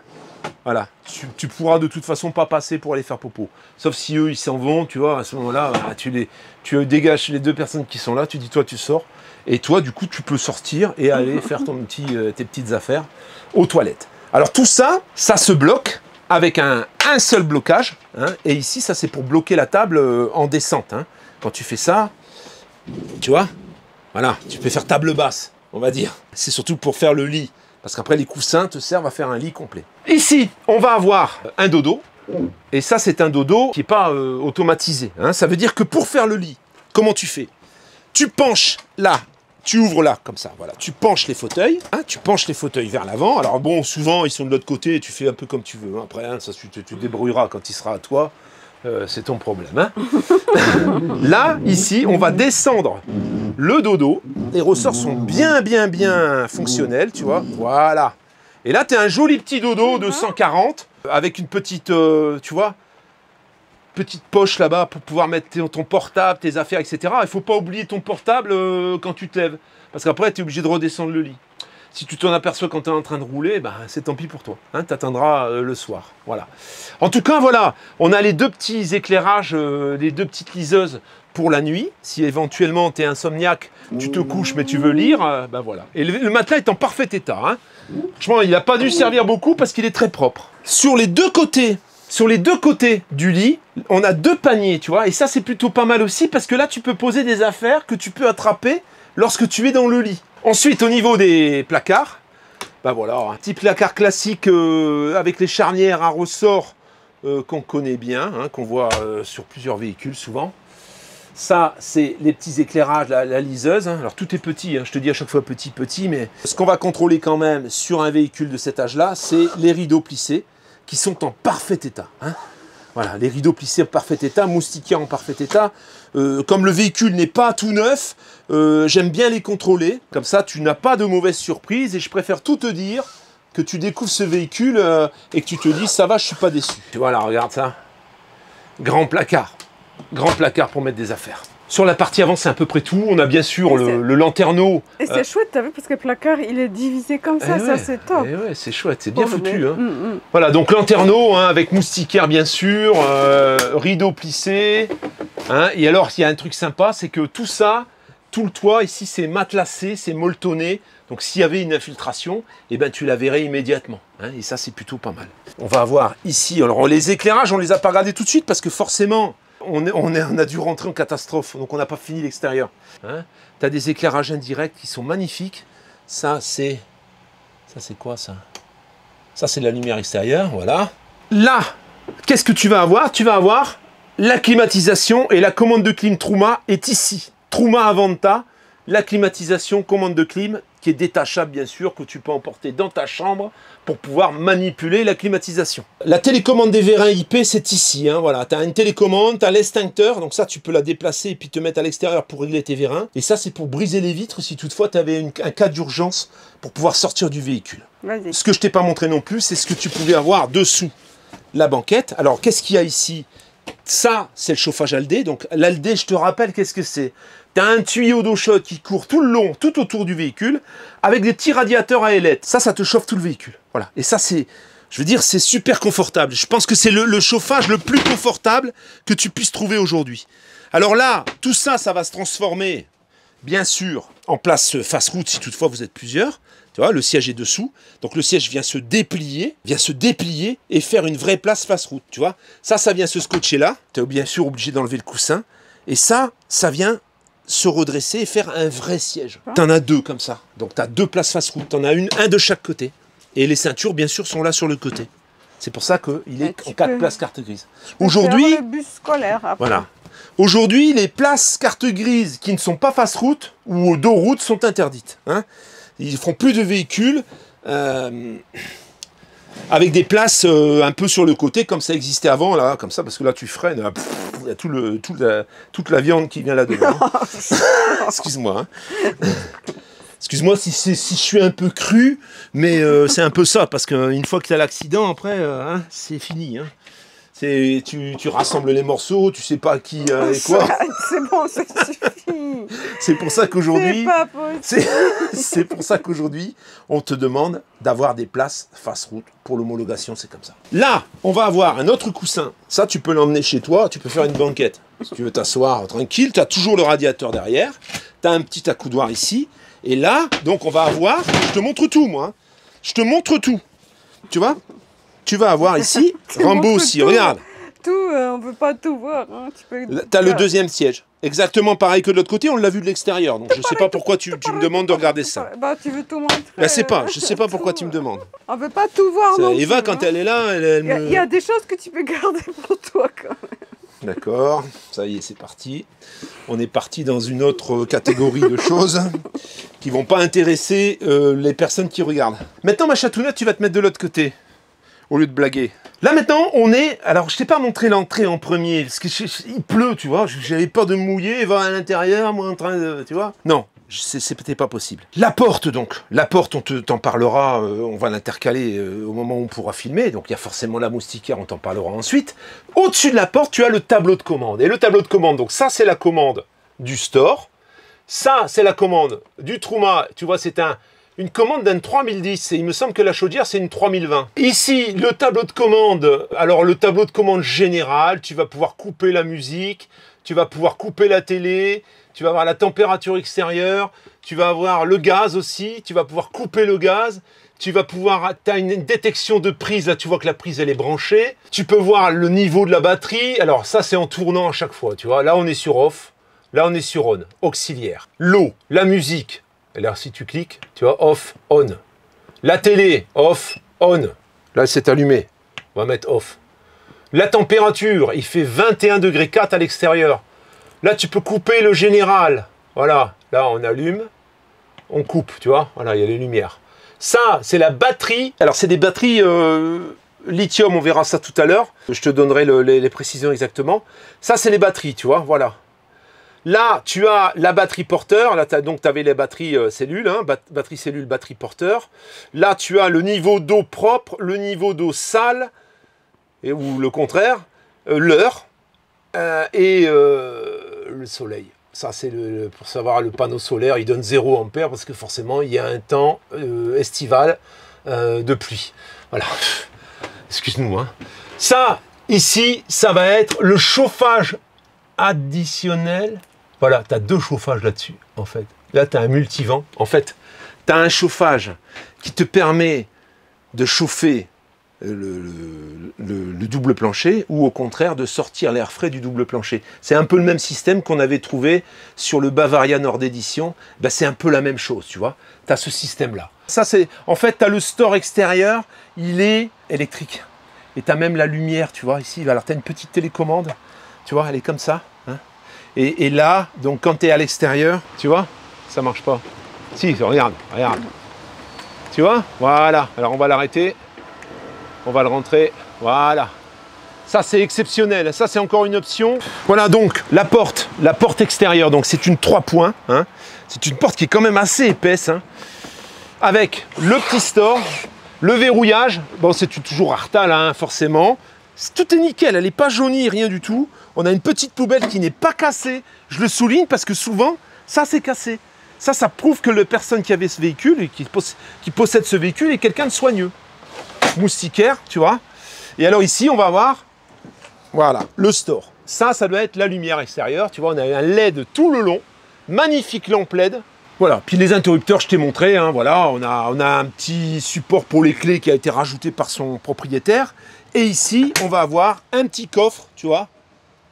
Voilà, tu pourras de toute façon pas passer pour aller faire popo. Sauf si eux, ils s'en vont, tu vois, à ce moment-là, tu dégages les deux personnes qui sont là, tu dis, toi, tu sors. Et toi, du coup, tu peux sortir et aller faire tes petites affaires aux toilettes. Alors tout ça, ça se bloque avec un seul blocage. Hein, et ici, ça, c'est pour bloquer la table en descente. Hein. Quand tu fais ça, tu vois, voilà, tu peux faire table basse, on va dire. C'est surtout pour faire le lit. Parce qu'après, les coussins te servent à faire un lit complet. Ici, on va avoir un dodo. Et ça, c'est un dodo qui n'est pas automatisé. Hein. Ça veut dire que pour faire le lit, comment tu fais? Tu penches là, tu ouvres là, comme ça. Voilà. Tu penches les fauteuils. Hein, tu penches les fauteuils vers l'avant. Alors bon, souvent, ils sont de l'autre côté et tu fais un peu comme tu veux. Hein. Après, hein, ça, tu te débrouilleras quand il sera à toi. C'est ton problème. Hein. Là, ici, on va descendre le dodo. Les ressorts sont bien fonctionnels, tu vois. Voilà. Et là, tu as un joli petit dodo de 140 avec une petite, tu vois, petite poche là-bas pour pouvoir mettre ton portable, tes affaires, etc. Il ne faut pas oublier ton portable quand tu te lèves. Parce qu'après, tu es obligé de redescendre le lit. Si tu t'en aperçois quand tu es en train de rouler, ben, c'est tant pis pour toi. Hein, tu attendras le soir. Voilà. En tout cas, voilà. On a les deux petits éclairages, les deux petites liseuses pour la nuit. Si éventuellement tu es insomniaque, tu te couches mais tu veux lire, ben voilà. Et le matelas est en parfait état. Hein. Franchement, il n'a pas dû servir beaucoup parce qu'il est très propre. Sur les deux côtés du lit, on a deux paniers, tu vois. Et ça, c'est plutôt pas mal aussi parce que là, tu peux poser des affaires que tu peux attraper lorsque tu es dans le lit. Ensuite, au niveau des placards, ben voilà, un petit placard classique avec les charnières à ressort qu'on connaît bien, hein, qu'on voit sur plusieurs véhicules souvent. Ça, c'est les petits éclairages, la liseuse. Hein. Alors, tout est petit, hein. Je te dis à chaque fois petit, mais ce qu'on va contrôler quand même sur un véhicule de cet âge-là, c'est les rideaux plissés qui sont en parfait état. Hein. Voilà, les rideaux plissés en parfait état, moustiquaires en parfait état. Comme le véhicule n'est pas tout neuf, j'aime bien les contrôler. Comme ça, tu n'as pas de mauvaises surprises. Et je préfère tout te dire que tu découvres ce véhicule et que tu te dis, ça va, je ne suis pas déçu. Voilà, regarde ça. Grand placard. Grand placard pour mettre des affaires. Sur la partie avant, c'est à peu près tout. On a bien sûr le lanterneau. Et c'est chouette, t'as vu, parce que le placard, il est divisé comme ça, ça c'est top. Ouais, c'est chouette, c'est bien foutu. Hein. Voilà, donc lanterneau, hein, avec moustiquaire bien sûr, rideau plissé. Hein, et alors, il y a un truc sympa, c'est que tout ça, tout le toit, ici, c'est matelassé, c'est molletonné. Donc, s'il y avait une infiltration, eh ben, tu la verrais immédiatement. Hein, et ça, c'est plutôt pas mal. On va avoir ici, alors les éclairages, on les a pas regardés tout de suite parce que forcément, on a dû rentrer en catastrophe, donc on n'a pas fini l'extérieur. Hein, tu as des éclairages indirects qui sont magnifiques. Ça, c'est quoi ça? Ça, c'est de la lumière extérieure, voilà. Là, qu'est-ce que tu vas avoir? Tu vas avoir la climatisation et la commande de clim Truma est ici. Truma Avanta, la climatisation, commande de clim, qui est détachable bien sûr, que tu peux emporter dans ta chambre pour pouvoir manipuler la climatisation. La télécommande des vérins IP, c'est ici. Hein, voilà. Tu as une télécommande, tu as l'extincteur, donc ça tu peux la déplacer et puis te mettre à l'extérieur pour régler tes vérins. Et ça c'est pour briser les vitres si toutefois tu avais un cas d'urgence pour pouvoir sortir du véhicule. Ce que je t'ai pas montré non plus, c'est ce que tu pouvais avoir dessous la banquette. Alors qu'est-ce qu'il y a ici? Ça, c'est le chauffage Aldé. Donc l'Aldé, je te rappelle, qu'est-ce que c'est? Tu as un tuyau d'eau chaude qui court tout le long, tout autour du véhicule, avec des petits radiateurs à ailettes. Ça te chauffe tout le véhicule. Voilà. Et ça, c'est, je veux dire, c'est super confortable. Je pense que c'est le chauffage le plus confortable que tu puisses trouver aujourd'hui. Alors là, tout ça, ça va se transformer, bien sûr, en place face route, si toutefois vous êtes plusieurs. Tu vois, le siège est dessous. Donc le siège vient se déplier et faire une vraie place face route. Tu vois, ça vient se scotcher là. Tu es bien sûr obligé d'enlever le coussin. Et ça vient se redresser et faire un vrai siège. T'en as deux comme ça. Donc t'as deux places face route. T'en as un de chaque côté. Et les ceintures, bien sûr, sont là sur le côté. C'est pour ça qu'il est en 4 places carte grise. Aujourd'hui, le bus scolaire après. Voilà. Aujourd'hui, les places carte grise qui ne sont pas face route ou au dos route sont interdites. Hein. Ils ne feront plus de véhicules avec des places un peu sur le côté comme ça existait avant, là, comme ça, parce que là tu freines, il y a toute la viande qui vient là-dedans. Excuse-moi. Hein. Excuse-moi si je suis un peu cru, mais c'est un peu ça, parce qu'une fois que tu as l'accident, après, hein, c'est fini. Hein. Tu rassembles les morceaux, tu sais pas qui et quoi. C'est bon, ça suffit. C'est pour ça qu'aujourd'hui, c'est pas possible. C'est pour ça qu'aujourd'hui, on te demande d'avoir des places face route pour l'homologation, c'est comme ça. Là, on va avoir un autre coussin. Ça, tu peux l'emmener chez toi, tu peux faire une banquette. Si tu veux t'asseoir tranquille, tu as toujours le radiateur derrière, tu as un petit accoudoir ici. Et là, donc on va avoir, je te montre tout moi, je te montre tout, tu vois. Tu vas avoir ici, Rambo aussi, tout, regarde. Tout, on peut pas tout voir. Hein. Tu as le deuxième siège, exactement pareil que de l'autre côté, on l'a vu de l'extérieur. Donc je sais pas pourquoi tu me demandes de regarder ça. Bah tu veux tout montrer. Bah je sais pas pourquoi tu me demandes. On peut pas tout voir non plus. Eva, quand elle est là, il y a des choses que tu peux garder pour toi quand même. D'accord, ça y est, c'est parti. On est parti dans une autre catégorie de choses qui vont pas intéresser les personnes qui regardent. Maintenant, ma chatounette, tu vas te mettre de l'autre côté, au lieu de blaguer. Là, maintenant, on est... Alors, je t'ai pas montré l'entrée en premier, parce qu'il pleut, tu vois. J'avais peur de me mouiller, va à l'intérieur, moi en train de... Tu vois. Non, c'était pas possible. La porte, donc. La porte, on t'en parlera, on va l'intercaler au moment où on pourra filmer. Donc, il y a forcément la moustiquaire, on t'en parlera ensuite. Au-dessus de la porte, tu as le tableau de commande. Et le tableau de commande, donc ça, c'est la commande du store. Ça, c'est la commande du Truma. Tu vois, c'est une commande d'un 3010. Et il me semble que la chaudière, c'est une 3020. Ici, le tableau de commande. Alors, le tableau de commande général, tu vas pouvoir couper la musique, tu vas pouvoir couper la télé, tu vas avoir la température extérieure, tu vas avoir le gaz aussi, tu vas pouvoir couper le gaz, tu vas pouvoir, tu as une détection de prise, là tu vois que la prise elle est branchée, tu peux voir le niveau de la batterie, alors ça c'est en tournant à chaque fois, tu vois, là on est sur off, là on est sur on, auxiliaire. L'eau, la musique, et là si tu cliques, tu vois, off, on. La télé, off, on. Là c'est allumé, on va mettre off. La température, il fait 21,4 degrés à l'extérieur. Là, tu peux couper le général. Voilà, là, on allume, on coupe, tu vois. Voilà, il y a les lumières. Ça, c'est la batterie. Alors, c'est des batteries lithium, on verra ça tout à l'heure. Je te donnerai les précisions exactement. Ça, c'est les batteries, tu vois, voilà. Là, tu as la batterie porteur. Là, donc, tu avais les batteries cellules, hein, batterie cellule, batterie porteur. Là, tu as le niveau d'eau propre, le niveau d'eau sale, ou le contraire, l'heure, et le soleil. Ça, c'est pour savoir le panneau solaire, il donne 0 ampère parce que forcément, il y a un temps estival de pluie. Voilà. Excuse-nous. Hein. Ça, ici, ça va être le chauffage additionnel. Voilà, tu as 2 chauffages là-dessus, en fait. Là, tu as un multivent. En fait, tu as un chauffage qui te permet de chauffer le double plancher ou au contraire de sortir l'air frais du double plancher. C'est un peu le même système qu'on avait trouvé sur le Bavaria Nord Edition. Ben, c'est un peu la même chose, tu vois. Tu as ce système-là. Ça, c'est en fait, tu as le store extérieur, il est électrique. Et tu as même la lumière, tu vois, ici. Alors, tu as une petite télécommande, tu vois, elle est comme ça. Hein. Et là, donc quand tu es à l'extérieur, tu vois, ça marche pas. Si, regarde. Tu vois, voilà. Alors, on va l'arrêter. On va le rentrer, voilà. Ça, c'est exceptionnel. Ça, c'est encore une option. Voilà, donc, la porte extérieure. Donc, c'est une 3 points. Hein. C'est une porte qui est quand même assez épaisse. Hein. Avec le petit store, le verrouillage. Bon, c'est toujours Artal, hein, forcément. Tout est nickel. Elle n'est pas jaunie, rien du tout. On a une petite poubelle qui n'est pas cassée. Je le souligne parce que souvent, ça, c'est cassé. Ça prouve que la personne qui avait ce véhicule et qui possède ce véhicule est quelqu'un de soigneux. Moustiquaire, tu vois. Et alors ici, on va voir, voilà, le store. Ça doit être la lumière extérieure. Tu vois, on a un LED tout le long. Magnifique lampe LED. Voilà. Puis les interrupteurs, je t'ai montré. Hein, voilà, on a un petit support pour les clés qui a été rajouté par son propriétaire. Et ici, on va avoir un petit coffre, tu vois,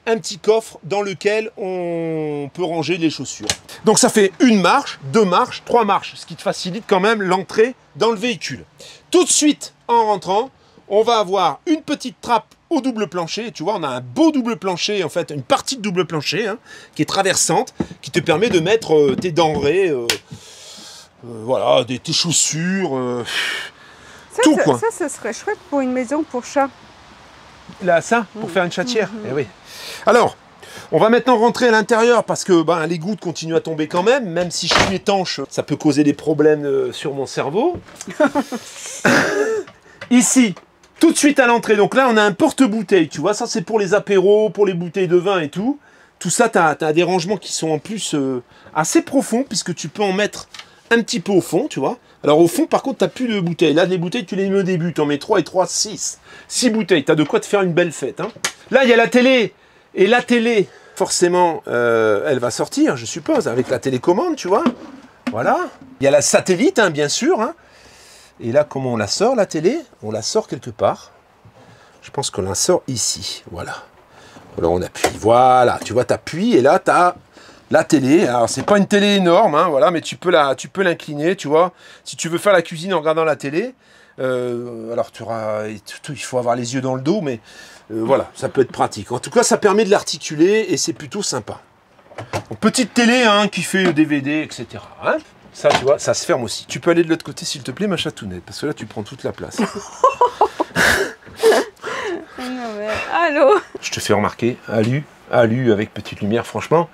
un petit coffre dans lequel on peut ranger les chaussures. Donc ça fait une marche, 2 marches, 3 marches, ce qui te facilite quand même l'entrée dans le véhicule. Tout de suite, en rentrant, on va avoir une petite trappe au double plancher. Tu vois, on a un beau double plancher, en fait, une partie de double plancher, hein, qui est traversante, qui te permet de mettre tes denrées, voilà, tes chaussures, tout quoi. Ça, ce serait chouette pour une maison pour chat. Là, ça, pour faire une chatière. Eh oui. Alors, on va maintenant rentrer à l'intérieur parce que ben, les gouttes continuent à tomber quand même, même si je suis étanche, ça peut causer des problèmes sur mon cerveau. Ici, tout de suite à l'entrée, donc là on a un porte-bouteille, tu vois, ça c'est pour les apéros, pour les bouteilles de vin et tout. Tout ça, tu as des rangements qui sont en plus assez profonds, puisque tu peux en mettre un petit peu au fond, tu vois. Alors au fond, par contre, tu n'as plus de bouteilles. Là, les bouteilles, tu les mets au début, tu en mets 3 et 3, 6. 6 bouteilles, tu as de quoi te faire une belle fête. Hein. Là, il y a la télé. Et la télé, forcément, elle va sortir, je suppose, avec la télécommande, tu vois. Voilà. Il y a la satellite, hein, bien sûr. Hein. Et là, comment on la sort, la télé? On la sort quelque part. Je pense qu'on la sort ici. Voilà. Alors, on appuie. Voilà. Tu vois, tu appuies et là, tu as la télé. Alors, c'est pas une télé énorme, hein, voilà, mais tu peux l'incliner, tu vois. Si tu veux faire la cuisine en regardant la télé, alors il faut avoir les yeux dans le dos, mais voilà, ça peut être pratique. En tout cas, ça permet de l'articuler et c'est plutôt sympa. Donc, petite télé hein, qui fait DVD, etc. Hein. Ça, tu vois, ça se ferme aussi. Tu peux aller de l'autre côté, s'il te plaît, ma chatounette, parce que là, tu prends toute la place. Non, mais... Allô? Je te fais remarquer, alu avec petite lumière, franchement,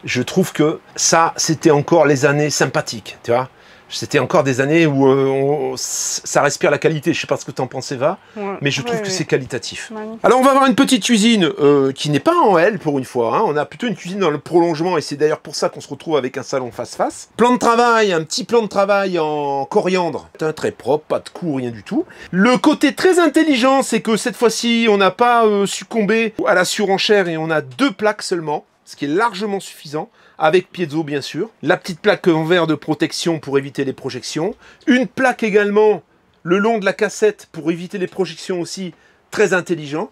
je trouve que ça, c'était encore les années sympathiques, tu vois. C'était encore des années où ça respire la qualité. Je ne sais pas ce que tu en penses, Eva, mais je trouve que c'est qualitatif. Alors, on va avoir une petite cuisine qui n'est pas en L pour une fois. Hein. On a plutôt une cuisine dans le prolongement et c'est d'ailleurs pour ça qu'on se retrouve avec un salon face-face. Plan de travail, un petit plan de travail en coriandre. Très propre, pas de coups, rien du tout. Le côté très intelligent, c'est que cette fois-ci, on n'a pas succombé à la surenchère et on a 2 plaques seulement, ce qui est largement suffisant. Avec piezo bien sûr, la petite plaque en verre de protection pour éviter les projections, une plaque également le long de la cassette pour éviter les projections aussi, très intelligent.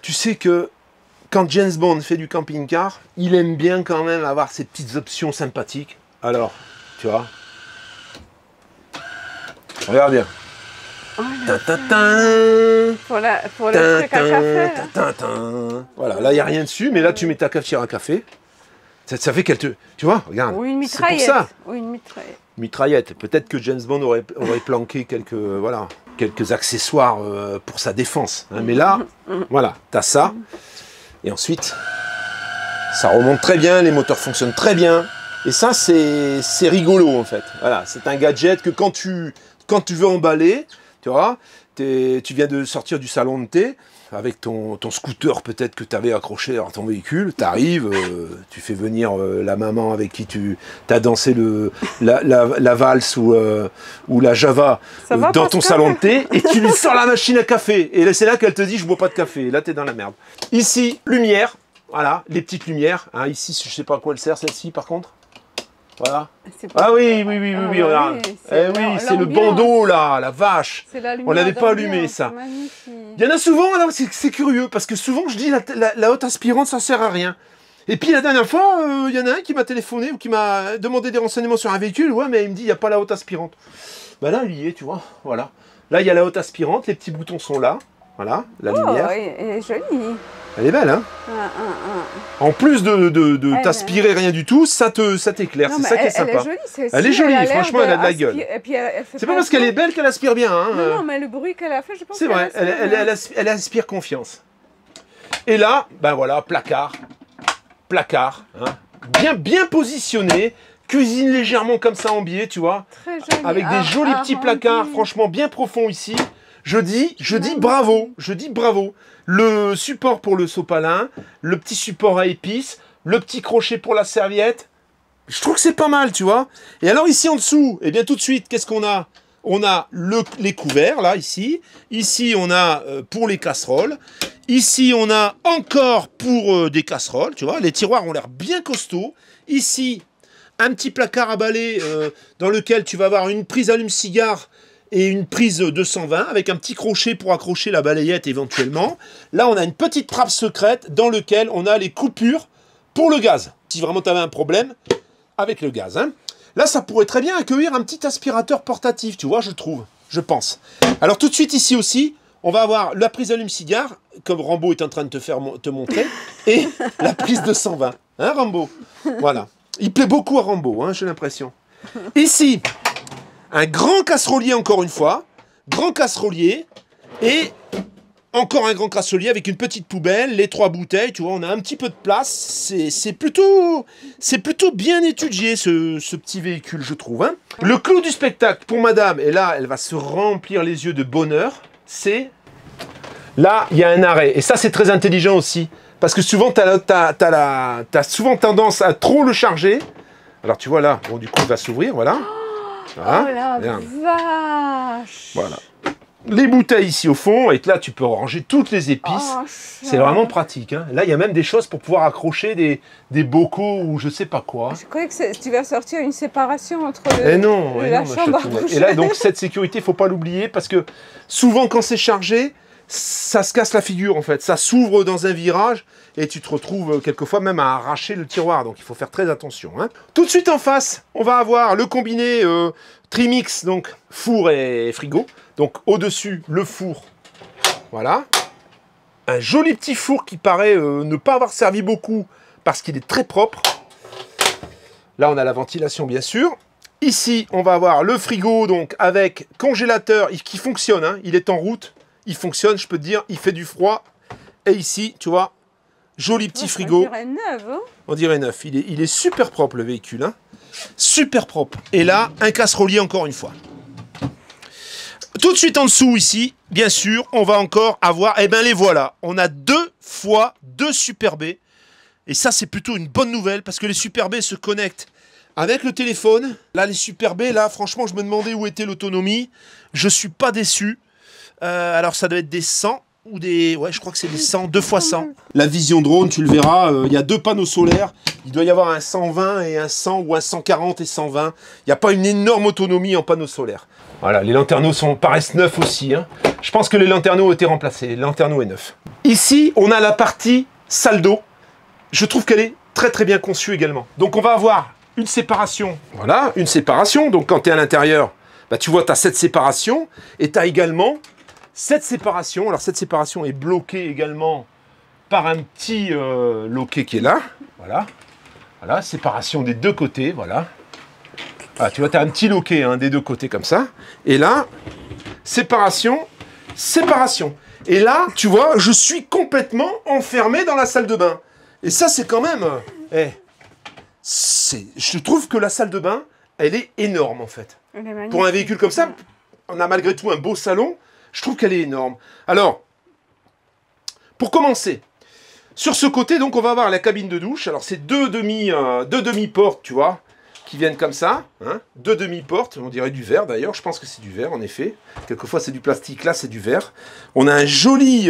Tu sais que quand James Bond fait du camping-car, il aime bien quand même avoir ces petites options sympathiques. Alors, tu vois, regarde bien. Oh, pour le truc à café. Voilà, là il n'y a rien dessus, mais là tu mets ta cafetière à café. Ça fait qu'elle te... Tu vois, regarde. Ou une mitraillette. C'est pour ça. Ou une mitraillette. Mitraillette. Peut-être que James Bond aurait planqué quelques accessoires pour sa défense. Hein. Mais là, voilà, t'as ça. Et ensuite, ça remonte très bien, les moteurs fonctionnent très bien. Et ça, c'est rigolo, en fait. Voilà, c'est un gadget que quand tu veux emballer, tu vois, tu viens de sortir du salon de thé, avec ton scooter peut-être que tu avais accroché à ton véhicule, tu arrives, tu fais venir la maman avec qui tu as dansé la valse ou la java dans ton salon de thé, et tu lui sors la machine à café. Et c'est là qu'elle te dit, je bois pas de café. Et là, tu es dans la merde. Ici, lumière, voilà, les petites lumières. Hein, ici, je sais pas à quoi elle sert, celle-ci, par contre. Voilà. Ah oui, regarde. C'est le bandeau là, la vache. On l'avait pas allumé ça. Il y en a souvent, alors c'est curieux, parce que souvent je dis la haute aspirante ça sert à rien. Et puis la dernière fois, il y en a un qui m'a téléphoné ou qui m'a demandé des renseignements sur un véhicule. Ouais, mais il me dit il n'y a pas la haute aspirante. Ben là, il y est, tu vois. Voilà. Là, il y a la haute aspirante, les petits boutons sont là. Voilà, la lumière. Elle est jolie. Elle est belle, hein. En plus de t'aspirer rien du tout, ça t'éclaire, c'est ça qui est sympa. Elle est jolie, franchement, elle a de la gueule. C'est pas parce qu'elle est belle qu'elle aspire bien. Hein. Non, mais le bruit qu'elle a fait, je pense c'est vrai, elle aspire confiance. Et là, ben voilà, placard, hein. bien positionné, cuisine légèrement comme ça en biais, tu vois. Très joli. Avec des jolis petits placards, franchement bien profonds ici. Je dis bravo, Le support pour le sopalin, le petit support à épices, le petit crochet pour la serviette. Je trouve que c'est pas mal, tu vois. Et alors ici en dessous, eh bien tout de suite, qu'est-ce qu'on a? On a les couverts, là, ici. Ici, on a pour les casseroles. Ici, on a encore pour des casseroles, tu vois. Les tiroirs ont l'air bien costauds. Ici, un petit placard à balai dans lequel tu vas avoir une prise allume-cigare et une prise 220 avec un petit crochet pour accrocher la balayette éventuellement. Là, on a une petite trappe secrète dans laquelle on a les coupures pour le gaz. Si vraiment tu avais un problème avec le gaz. Hein. Là, ça pourrait très bien accueillir un petit aspirateur portatif, tu vois, je trouve, je pense. Alors tout de suite ici aussi, on va avoir la prise allume-cigare, comme Rambo est en train de te montrer, et la prise 220. Hein, Rambo? Voilà. Il plaît beaucoup à Rambo, hein, j'ai l'impression. Ici, un grand casserolier encore une fois. Grand casserolier. Et encore un grand casserolier avec une petite poubelle, les 3 bouteilles, tu vois, on a un petit peu de place. C'est plutôt bien étudié ce petit véhicule, je trouve. Hein. Le clou du spectacle pour madame, et là, elle va se remplir les yeux de bonheur, c'est... Là, il y a un arrêt. Et ça, c'est très intelligent aussi. Parce que souvent, t'as souvent tendance à trop le charger. Alors, tu vois là, bon, du coup, il va s'ouvrir, voilà. Voilà. Oh la vache! Voilà. Les bouteilles ici au fond, et là, tu peux ranger toutes les épices. Oh, c'est vraiment pratique. Hein. Là, il y a même des choses pour pouvoir accrocher des bocaux ou je sais pas quoi. Je croyais que tu vas sortir une séparation entre la chambre à coucher. Et là, donc, cette sécurité, il ne faut pas l'oublier parce que souvent, quand c'est chargé, ça se casse la figure en fait, ça s'ouvre dans un virage et tu te retrouves quelquefois même à arracher le tiroir, donc il faut faire très attention. Hein. Tout de suite en face, on va avoir le combiné Trimix, donc four et frigo, donc au-dessus le four, voilà. Un joli petit four qui paraît ne pas avoir servi beaucoup parce qu'il est très propre. Là on a la ventilation bien sûr. Ici on va avoir le frigo donc avec congélateur qui fonctionne, hein, il est en route. Il fonctionne, je peux te dire, il fait du froid. Et ici, tu vois, joli petit frigo. On dirait neuf, hein. On dirait neuf. Il est super propre, le véhicule. Hein. Super propre. Et là, un casserolier encore une fois. Tout de suite en dessous, ici, bien sûr, on va encore avoir... Eh bien, les voilà. On a 2 fois 2 Super B. Et ça, c'est plutôt une bonne nouvelle, parce que les Super B se connectent avec le téléphone. Là, les Super B, là, franchement, je me demandais où était l'autonomie. Je ne suis pas déçu. Alors ça doit être des 100 ou des... Ouais, je crois que c'est des 100, 2 fois 100. La vision drone, tu le verras, il y a 2 panneaux solaires. Il doit y avoir un 120 et un 100 ou un 140 et 120. Il n'y a pas une énorme autonomie en panneaux solaires. Voilà, les lanterneaux paraissent neufs aussi. Hein. Je pense que les lanterneaux ont été remplacés. Le lanterneau est neuf. Ici, on a la partie salle d'eau. Je trouve qu'elle est très très bien conçue également. Donc on va avoir une séparation. Voilà, une séparation. Donc quand tu es à l'intérieur, bah, tu vois, tu as cette séparation. Et tu as également... cette séparation, alors cette séparation est bloquée également par un petit loquet qui est là. Voilà. Voilà, séparation des 2 côtés, voilà. Ah, tu vois, tu as un petit loquet hein, des 2 côtés comme ça. Et là, séparation, séparation. Et là, tu vois, je suis complètement enfermé dans la salle de bain. Et ça, c'est quand même... je trouve que la salle de bain, elle est énorme en fait. Pour un véhicule comme ça, on a malgré tout un beau salon. Je trouve qu'elle est énorme. Alors, pour commencer, sur ce côté, donc, on va avoir la cabine de douche. Alors, c'est 2 demi-portes, tu vois, qui viennent comme ça. Hein, 2 demi-portes, on dirait du verre d'ailleurs. Je pense que c'est du verre, en effet. Quelquefois, c'est du plastique. Là, c'est du verre. On a un joli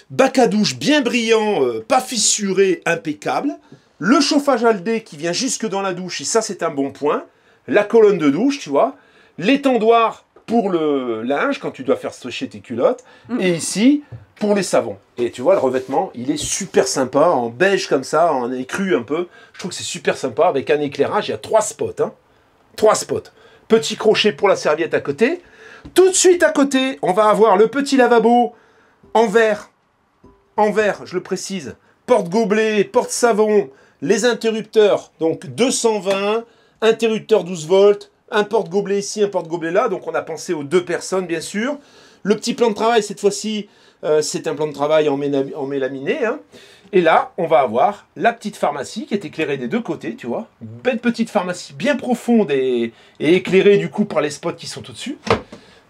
bac à douche bien brillant, pas fissuré, impeccable. Le chauffage Aldé qui vient jusque dans la douche. Et ça, c'est un bon point. La colonne de douche, tu vois. L'étendoir pour le linge, quand tu dois faire sécher tes culottes. Et ici, pour les savons. Et tu vois, le revêtement, il est super sympa, en beige comme ça, en écru un peu. Je trouve que c'est super sympa, avec un éclairage. Il y a 3 spots. Hein. 3 spots. Petit crochet pour la serviette à côté. Tout de suite à côté, on va avoir le petit lavabo en verre. En verre, je le précise. Porte-gobelet, porte-savon, les interrupteurs. Donc 220, interrupteur 12 volts. Un porte-gobelet ici, un porte-gobelet là. Donc, on a pensé aux 2 personnes, bien sûr. Le petit plan de travail, cette fois-ci, c'est un plan de travail en mélaminé. Hein. Et là, on va avoir la petite pharmacie qui est éclairée des 2 côtés, tu vois. Belle petite pharmacie bien profonde et éclairée, du coup, par les spots qui sont au-dessus.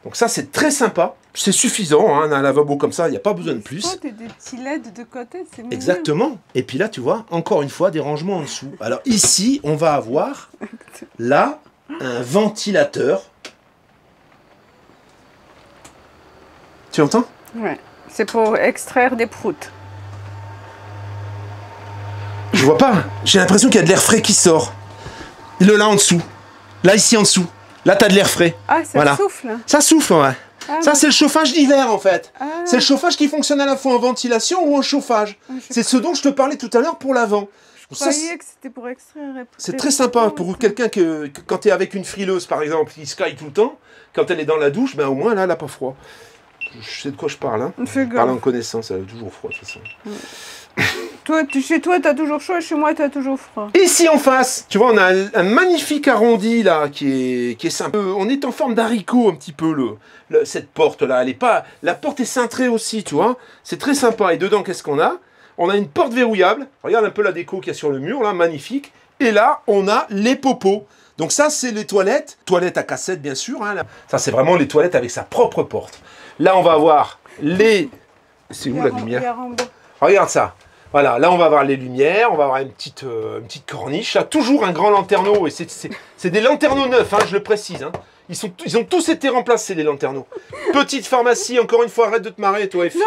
Donc ça, c'est très sympa. C'est suffisant, hein, un lavabo comme ça, il n'y a pas besoin de plus. Des petits LED de côté, c'est mignon. Exactement. Et puis là, tu vois, encore une fois, des rangements en dessous. Alors ici, on va avoir, là... un ventilateur. Tu entends? Ouais. C'est pour extraire des proutes. Je vois pas. J'ai l'impression qu'il y a de l'air frais qui sort. Le là en dessous. Là ici en dessous. Là, tu as de l'air frais. Ah, ça souffle. Ça souffle, ouais. Ah, ça, c'est le chauffage d'hiver, en fait. Ah. C'est le chauffage qui fonctionne à la fois en ventilation ou en chauffage. C'est ce dont je te parlais tout à l'heure pour l'avant. Je croyais que c'était pour extraire. C'est très sympa pour quelqu'un que quand tu es avec une frileuse, par exemple, qui se caille tout le temps, quand elle est dans la douche, ben, au moins, là, elle n'a pas froid. Je sais de quoi je parle. Hein. Je parle en connaissance, elle a toujours froid, de toute façon. Chez toi, tu as toujours chaud et chez moi, tu as toujours froid. Ici en face, tu vois, on a un magnifique arrondi là qui est sympa. On est en forme d'haricot un petit peu, cette porte-là. Elle est pas. La porte est cintrée aussi, tu vois. C'est très sympa. Et dedans, qu'est-ce qu'on a? On a une porte verrouillable. Regarde un peu la déco qu'il y a sur le mur, là, magnifique. Et là, on a les popos. Donc ça, c'est les toilettes. Toilettes à cassette, bien sûr. Hein, là. Ça, c'est vraiment les toilettes avec sa propre porte. Là, on va avoir les... C'est où la lumière? Regarde ça. Voilà, là on va avoir les lumières, on va avoir une petite corniche, là, toujours un grand lanterneau, et c'est des lanterneaux neufs, hein, je le précise. Hein. Ils ont tous été remplacés, les lanterneaux. Petite pharmacie, encore une fois, arrête de te marrer, toi, Effie. Non,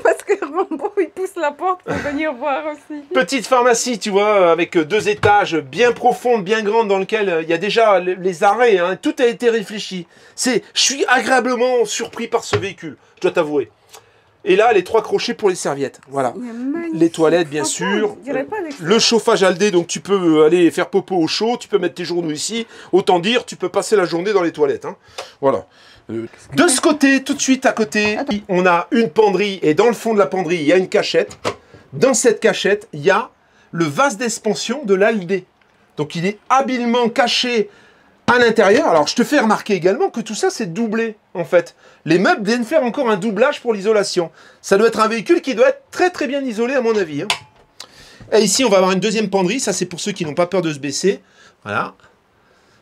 parce que Rambo, il pousse la porte pour venir voir aussi. Petite pharmacie, tu vois, avec 2 étages, bien profondes, bien grandes, dans lesquelles il y a déjà les arrêts, hein, tout a été réfléchi. Je suis agréablement surpris par ce véhicule, je dois t'avouer. Et là, les 3 crochets pour les serviettes. Voilà. Les toilettes, bien sûr. Le chauffage Aldé, donc tu peux aller faire popo au chaud, tu peux mettre tes journaux ici. Autant dire, tu peux passer la journée dans les toilettes. Hein. Voilà. De ce côté, tout de suite à côté, on a une penderie. Et dans le fond de la penderie, il y a une cachette. Dans cette cachette, il y a le vase d'expansion de l'Aldé. Donc il est habilement caché à l'intérieur. Alors je te fais remarquer également que tout ça, c'est doublé, en fait. Les meubles viennent faire encore un doublage pour l'isolation. Ça doit être un véhicule qui doit être très très bien isolé à mon avis. Hein. Et ici, on va avoir une deuxième penderie. Ça, c'est pour ceux qui n'ont pas peur de se baisser. Voilà.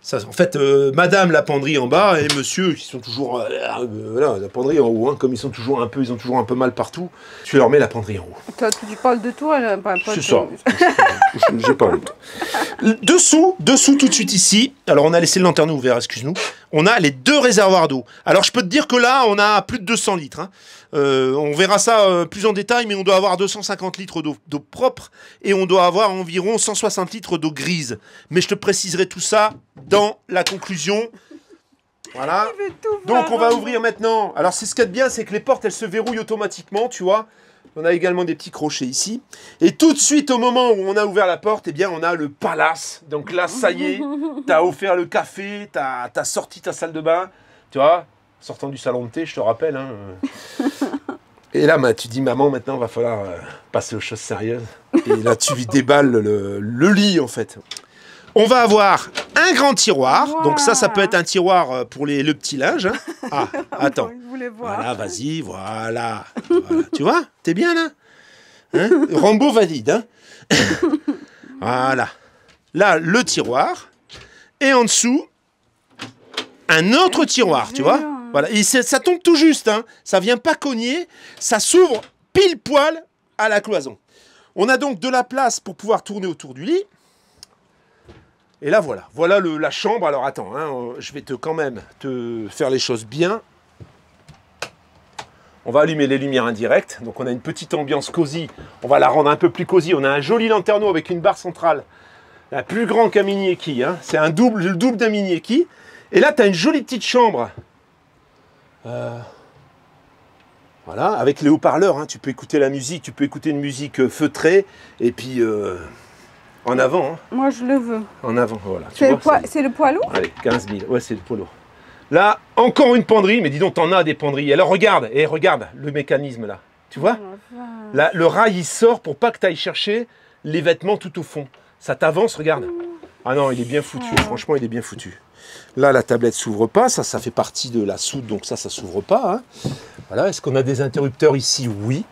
Ça, en fait, madame la penderie en bas et monsieur qui sont toujours... voilà, la penderie en haut. Hein, comme ils ont toujours un peu mal partout, tu leur mets la penderie en haut. Toi, tu parles de toi là, c'est ça. J'ai pas honte. Dessous, tout de suite ici. Alors, on a laissé le lanterneau ouvert, excuse-nous. On a les 2 réservoirs d'eau. Alors, je peux te dire que là, on a plus de 200 litres. Hein. On verra ça plus en détail, mais on doit avoir 250 litres d'eau propre et on doit avoir environ 160 litres d'eau grise. Mais je te préciserai tout ça dans la conclusion. Voilà. Donc, on va ouvrir maintenant. Alors, c'est ce qu'il y a de bien, c'est que les portes, elles se verrouillent automatiquement, tu vois. On a également des petits crochets ici. Et tout de suite, au moment où on a ouvert la porte, eh bien, on a le palace. Donc là, ça y est, tu as offert le café, tu as sorti ta salle de bain. Tu vois, sortant du salon de thé, je te rappelle. Hein. Et là, tu dis, maman, maintenant, il va falloir passer aux choses sérieuses. Et là, tu lui déballes le lit, en fait. On va avoir un grand tiroir. Wow. Donc ça peut être un tiroir pour le petit linge. Hein. Ah, attends. Voilà, vas-y, voilà. Tu vois, t'es bien là, hein. Rambo valide. Hein. Voilà. Là, le tiroir. Et en dessous, un autre tiroir, tu vois. Voilà. Et ça tombe tout juste. Hein. Ça vient pas cogner. Ça s'ouvre pile poil à la cloison. On a donc de la place pour pouvoir tourner autour du lit. Et là, voilà. Voilà la chambre. Alors, attends, hein, je vais quand même te faire les choses bien. On va allumer les lumières indirectes. Donc, on a une petite ambiance cosy. On va la rendre un peu plus cosy. On a un joli lanterneau avec une barre centrale. La plus grande qu'un mini Eki. Hein. C'est le double d'un mini Eki. Et là, tu as une jolie petite chambre. Voilà, avec les haut-parleurs. Hein. Tu peux écouter la musique. Tu peux écouter une musique feutrée. Et puis... en avant. Hein. Moi, je le veux. En avant, voilà. C'est le poids lourd? Allez, 15 000. Ouais, c'est le poids lourd. Là, encore une penderie. Mais dis donc, t'en as des penderies. Alors, regarde le mécanisme, là. Tu vois? Là, le rail, il sort pour pas que tu ailles chercher les vêtements tout au fond. Ça t'avance, regarde. Ah non, il est bien foutu. Franchement, il est bien foutu. Là, la tablette s'ouvre pas. Ça fait partie de la soude, donc ça s'ouvre pas. Hein. Voilà. Est-ce qu'on a des interrupteurs ici? Oui.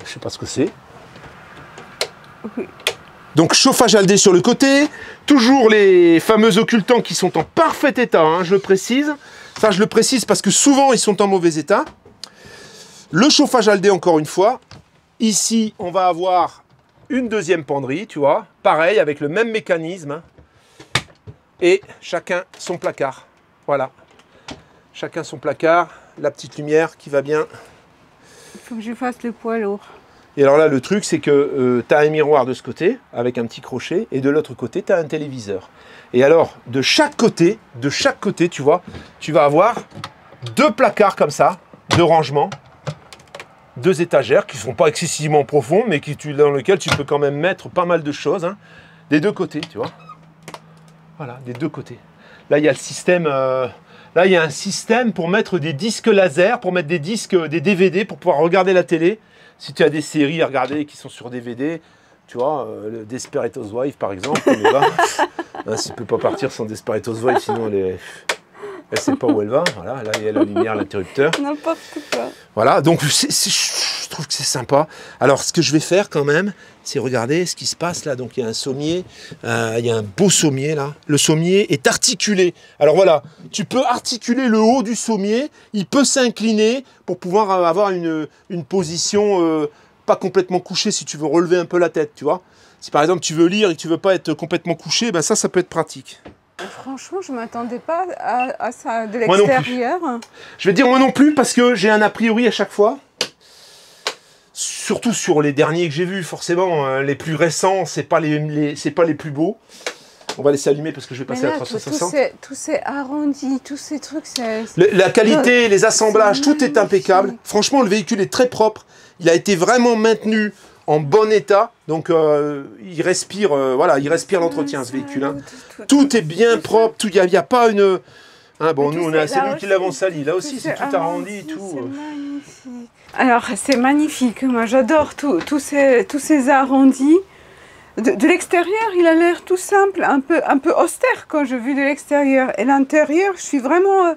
Je sais pas ce que c'est. Oui. Donc chauffage Aldé sur le côté, toujours les fameux occultants qui sont en parfait état, hein, je le précise. Ça je le précise parce que souvent ils sont en mauvais état. Le chauffage Aldé encore une fois. Ici on va avoir une deuxième penderie, tu vois, pareil avec le même mécanisme. Hein. Et chacun son placard, voilà. Chacun son placard, la petite lumière qui va bien. Il faut que je fasse le poids lourd. Et alors là, le truc, c'est que tu as un miroir de ce côté, avec un petit crochet, et de l'autre côté, tu as un téléviseur. Et alors, de chaque côté, tu vois, tu vas avoir 2 placards comme ça, de rangement, 2 étagères qui ne sont pas excessivement profonds, mais dans lesquelles tu peux quand même mettre pas mal de choses, hein, des 2 côtés, tu vois. Voilà, des 2 côtés. Là, il y a le système... là, il y a un système pour mettre des disques laser, pour mettre des disques, des DVD, pour pouvoir regarder la télé. Si tu as des séries à regarder qui sont sur DVD, tu vois, Desperate Housewives par exemple, hein, tu ne peux pas partir sans Desperate Housewives, sinon elle ne sait pas où elle va. Voilà, là il y a la lumière, l'interrupteur. N'importe quoi. Voilà, donc je trouve que c'est sympa. Alors ce que je vais faire quand même, c'est regarder ce qui se passe là. Donc il y a un sommier, il y a un beau sommier là. Le sommier est articulé. Alors voilà, tu peux articuler le haut du sommier, il peut s'incliner pour pouvoir avoir une position pas complètement couchée si tu veux relever un peu la tête, tu vois. Si par exemple tu veux lire et que tu veux pas être complètement couché, ben ça peut être pratique. Franchement, je ne m'attendais pas à ça de l'extérieur. Je vais te dire moi non plus parce que j'ai un a priori à chaque fois. Surtout sur les derniers que j'ai vus, forcément, les plus récents, c'est pas les plus beaux. On va laisser allumer parce que je vais passer à 360. Tous ces arrondis, tous ces trucs, c'est... La qualité, les assemblages, tout est impeccable. Franchement, le véhicule est très propre. Il a été vraiment maintenu en bon état. Donc, il respire, voilà, il respire l'entretien, ce véhicule. Hein. Tout est bien propre. Il n'y a pas une... Hein, bon, nous, c'est nous qui l'avons sali. Là aussi, c'est tout arrondi et tout. C'est magnifique. Alors, c'est magnifique. Moi, j'adore tous ces arrondis. De l'extérieur, il a l'air tout simple, un peu austère quand je vu de l'extérieur. Et l'intérieur, je suis vraiment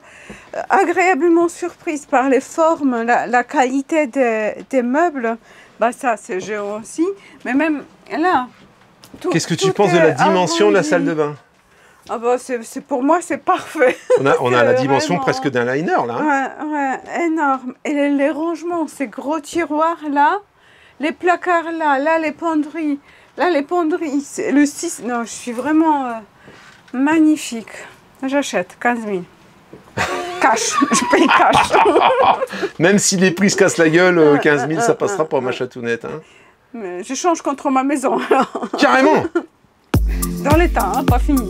agréablement surprise par les formes, la qualité des meubles. Bah ça, c'est géant aussi. Mais même là... Qu'est-ce que tu penses de la dimension de la salle de bain? Ah bah pour moi, c'est parfait. On a la dimension vraiment... presque d'un liner, là. Hein. Ouais, énorme. Et les rangements, ces gros tiroirs, là, les placards, là, les penderies. Là, les penderies, le 6... Non, je suis vraiment magnifique. J'achète 15 000. Cash, je paye cash. Même si les prix se cassent la gueule, 15 000, ça passera pas, ma chatounette. Hein. Mais j'échange contre ma maison. Carrément. Dans l'état, hein, pas fini.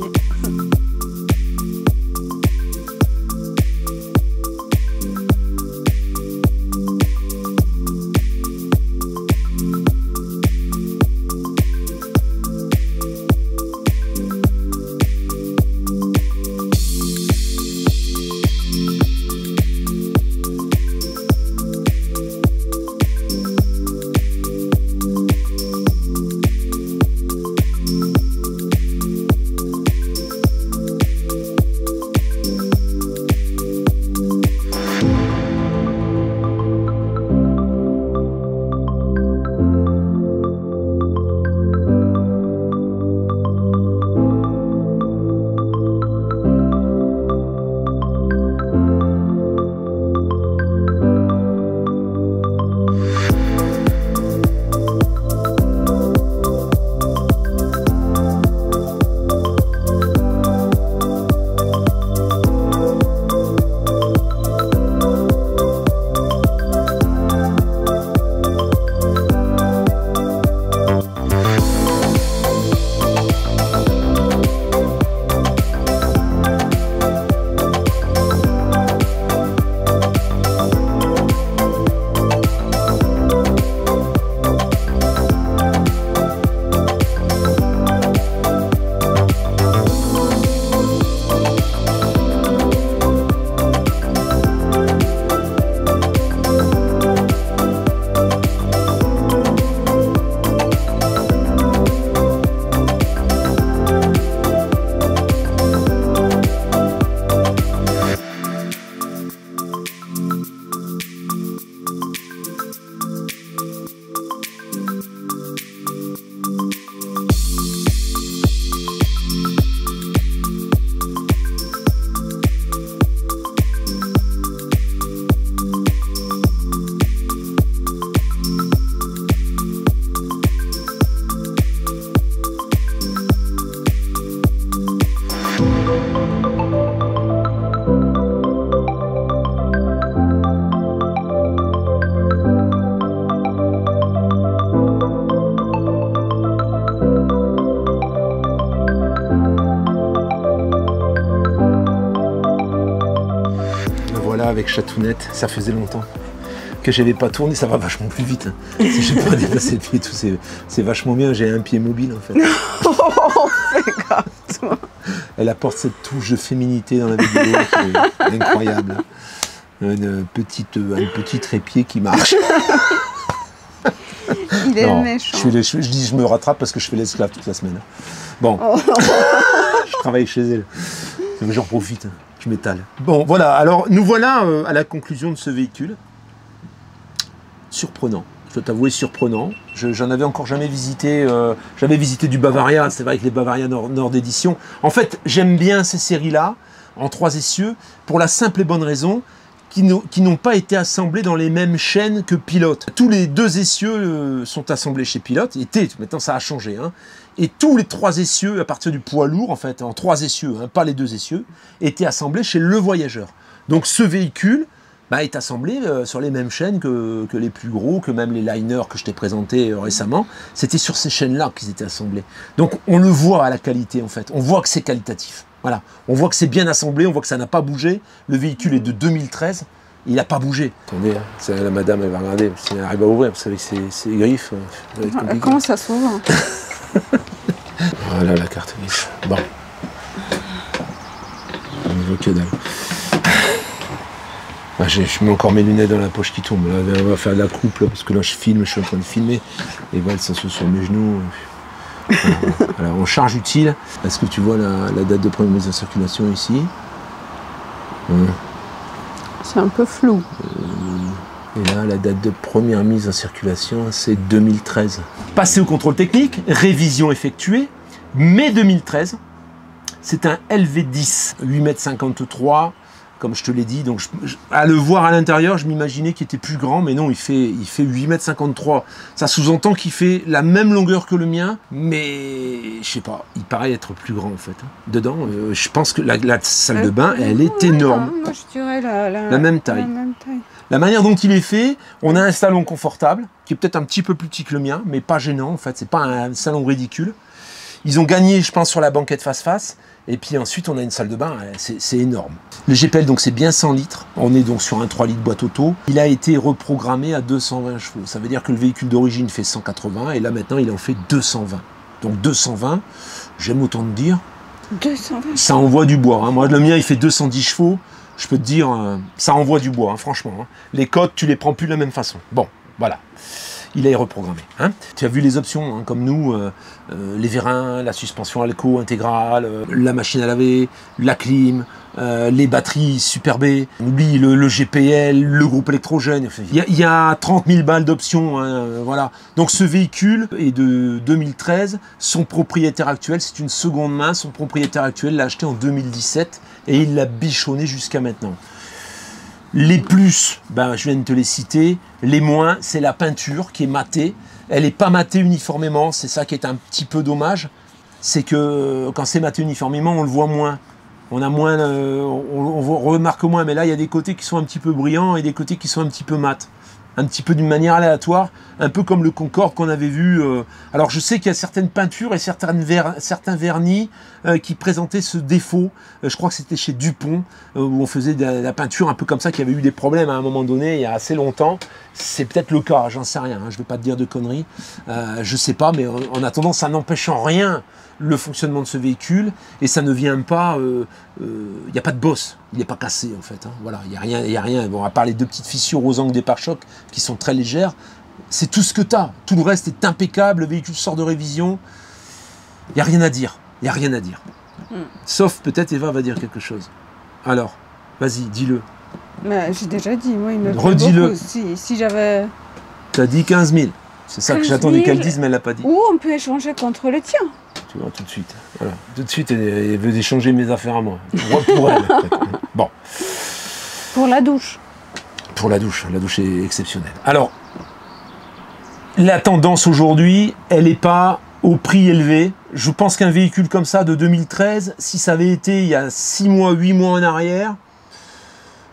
voilà, avec Chatounette, ça faisait longtemps que j'avais pas tourné, ça va vachement plus vite. Hein. Si je peux pas déplacer le pied, tout c'est vachement bien, j'ai un pied mobile en fait. Oh, fais gaffe, toi. Elle apporte cette touche de féminité dans la vidéo qui est incroyable. Un petit trépied qui marche. Il est méchant. Je me rattrape parce que je fais l'esclave toute la semaine. Bon, je travaille chez elle. J'en profite, je m'étale. Bon, voilà, alors nous voilà à la conclusion de ce véhicule. Surprenant, je dois t'avouer surprenant. J'en avais encore jamais visité. J'avais visité du Bavaria, c'est vrai que les Bavaria Nord d'édition. En fait, j'aime bien ces séries-là, en 3 essieux, pour la simple et bonne raison qui n'ont pas été assemblés dans les mêmes chaînes que Pilote. Tous les 2 essieux sont assemblés chez Pilote, maintenant ça a changé, hein. Et tous les 3 essieux, à partir du poids lourd, en fait, en 3 essieux, hein, pas les 2 essieux, étaient assemblés chez Le Voyageur. Donc ce véhicule est assemblé sur les mêmes chaînes que les plus gros, que même les liners que je t'ai présentés récemment. C'était sur ces chaînes-là qu'ils étaient assemblés. Donc on le voit à la qualité, en fait. On voit que c'est qualitatif. Voilà, on voit que c'est bien assemblé, on voit que ça n'a pas bougé. Le véhicule est de 2013, il n'a pas bougé. Attendez, hein, la madame, elle va regarder, si elle arrive à ouvrir, vous savez que c'est griffes. Comment ça s'ouvre? Voilà la carte grise. Bon. On ne voit que dalle. Je mets encore mes lunettes dans la poche qui tombe. Là, on va faire de la coupe, là, parce que là je suis en train de filmer. Et Val s'assoit sur mes genoux. Alors on charge utile. Est-ce que tu vois la date de première mise en circulation ici? C'est un peu flou. Et là, la date de première mise en circulation, c'est 2013. Passé au contrôle technique, révision effectuée, mai 2013. C'est un LV10, 8,53 m, comme je te l'ai dit. Donc, à le voir à l'intérieur, je m'imaginais qu'il était plus grand, mais non, il fait 8,53 m. Ça sous-entend qu'il fait la même longueur que le mien, mais je sais pas, il paraît être plus grand en fait. Dedans, je pense que la salle de bain, elle est énorme. Moi, je dirais la même taille. La manière dont il est fait, on a un salon confortable, qui est peut-être un petit peu plus petit que le mien, mais pas gênant en fait, c'est pas un salon ridicule. Ils ont gagné, je pense, sur la banquette face-face. Et puis ensuite, on a une salle de bain, c'est énorme. Le GPL, donc, c'est bien 100 litres. On est donc sur un 3 litres boîte auto. Il a été reprogrammé à 220 chevaux. Ça veut dire que le véhicule d'origine fait 180 et là, maintenant, il en fait 220. Donc 220, j'aime autant te dire. 220. Ça envoie du bois. Hein. Moi, le mien, il fait 210 chevaux. Je peux te dire, ça envoie du bois, hein, franchement. Hein. Les codes, tu les prends plus de la même façon. Bon, voilà. Il est reprogrammé. Hein. Tu as vu les options, hein, comme nous, les vérins, la suspension Alco intégrale, la machine à laver, la clim, les batteries Super B, oublie le GPL, le groupe électrogène. Il y a 30 000 balles d'options. Hein, voilà. Donc ce véhicule est de 2013. Son propriétaire actuel, c'est une seconde main. Son propriétaire actuel l'a acheté en 2017 et il l'a bichonné jusqu'à maintenant. Les plus, je viens de te les citer. Les moins, c'est la peinture qui est matée. Elle n'est pas matée uniformément, c'est ça qui est un petit peu dommage. C'est que quand c'est maté uniformément, on le voit moins. On a moins, on remarque moins, mais là, il y a des côtés qui sont un petit peu brillants et des côtés qui sont un petit peu mat. Un petit peu d'une manière aléatoire, un peu comme le Concorde qu'on avait vu. Alors je sais qu'il y a certaines peintures et certains vernis qui présentaient ce défaut. Je crois que c'était chez Dupont, où on faisait de la peinture un peu comme ça, qui avait eu des problèmes à un moment donné, il y a assez longtemps. C'est peut-être le cas, j'en sais rien, hein, je ne vais pas te dire de conneries. Je sais pas, mais en attendant, ça n'empêche en rien le fonctionnement de ce véhicule, et ça ne vient pas, il n'y a pas de bosse, il n'est pas cassé en fait, hein. Voilà, il n'y a rien, bon, à part les 2 petites fissures aux angles des pare-chocs qui sont très légères, c'est tout ce que tu as, tout le reste est impeccable, le véhicule sort de révision, il n'y a rien à dire, il n'y a rien à dire. Sauf peut-être Eva va dire quelque chose. Alors, vas-y, dis-le. J'ai déjà dit, moi il me plaît redis-le. beaucoup. Si j'avais... Tu as dit 15 000, c'est ça que j'attendais qu'elle dise, mais elle ne l'a pas dit. Ou on peut échanger contre le tien. Tu vois, tout de suite. Voilà. Tout de suite, elle veut échanger mes affaires à moi. Pour elle. En fait. Bon. Pour la douche. Pour la douche est exceptionnelle. Alors, la tendance aujourd'hui, elle n'est pas au prix élevé. Je pense qu'un véhicule comme ça de 2013, si ça avait été il y a 6 mois, 8 mois en arrière,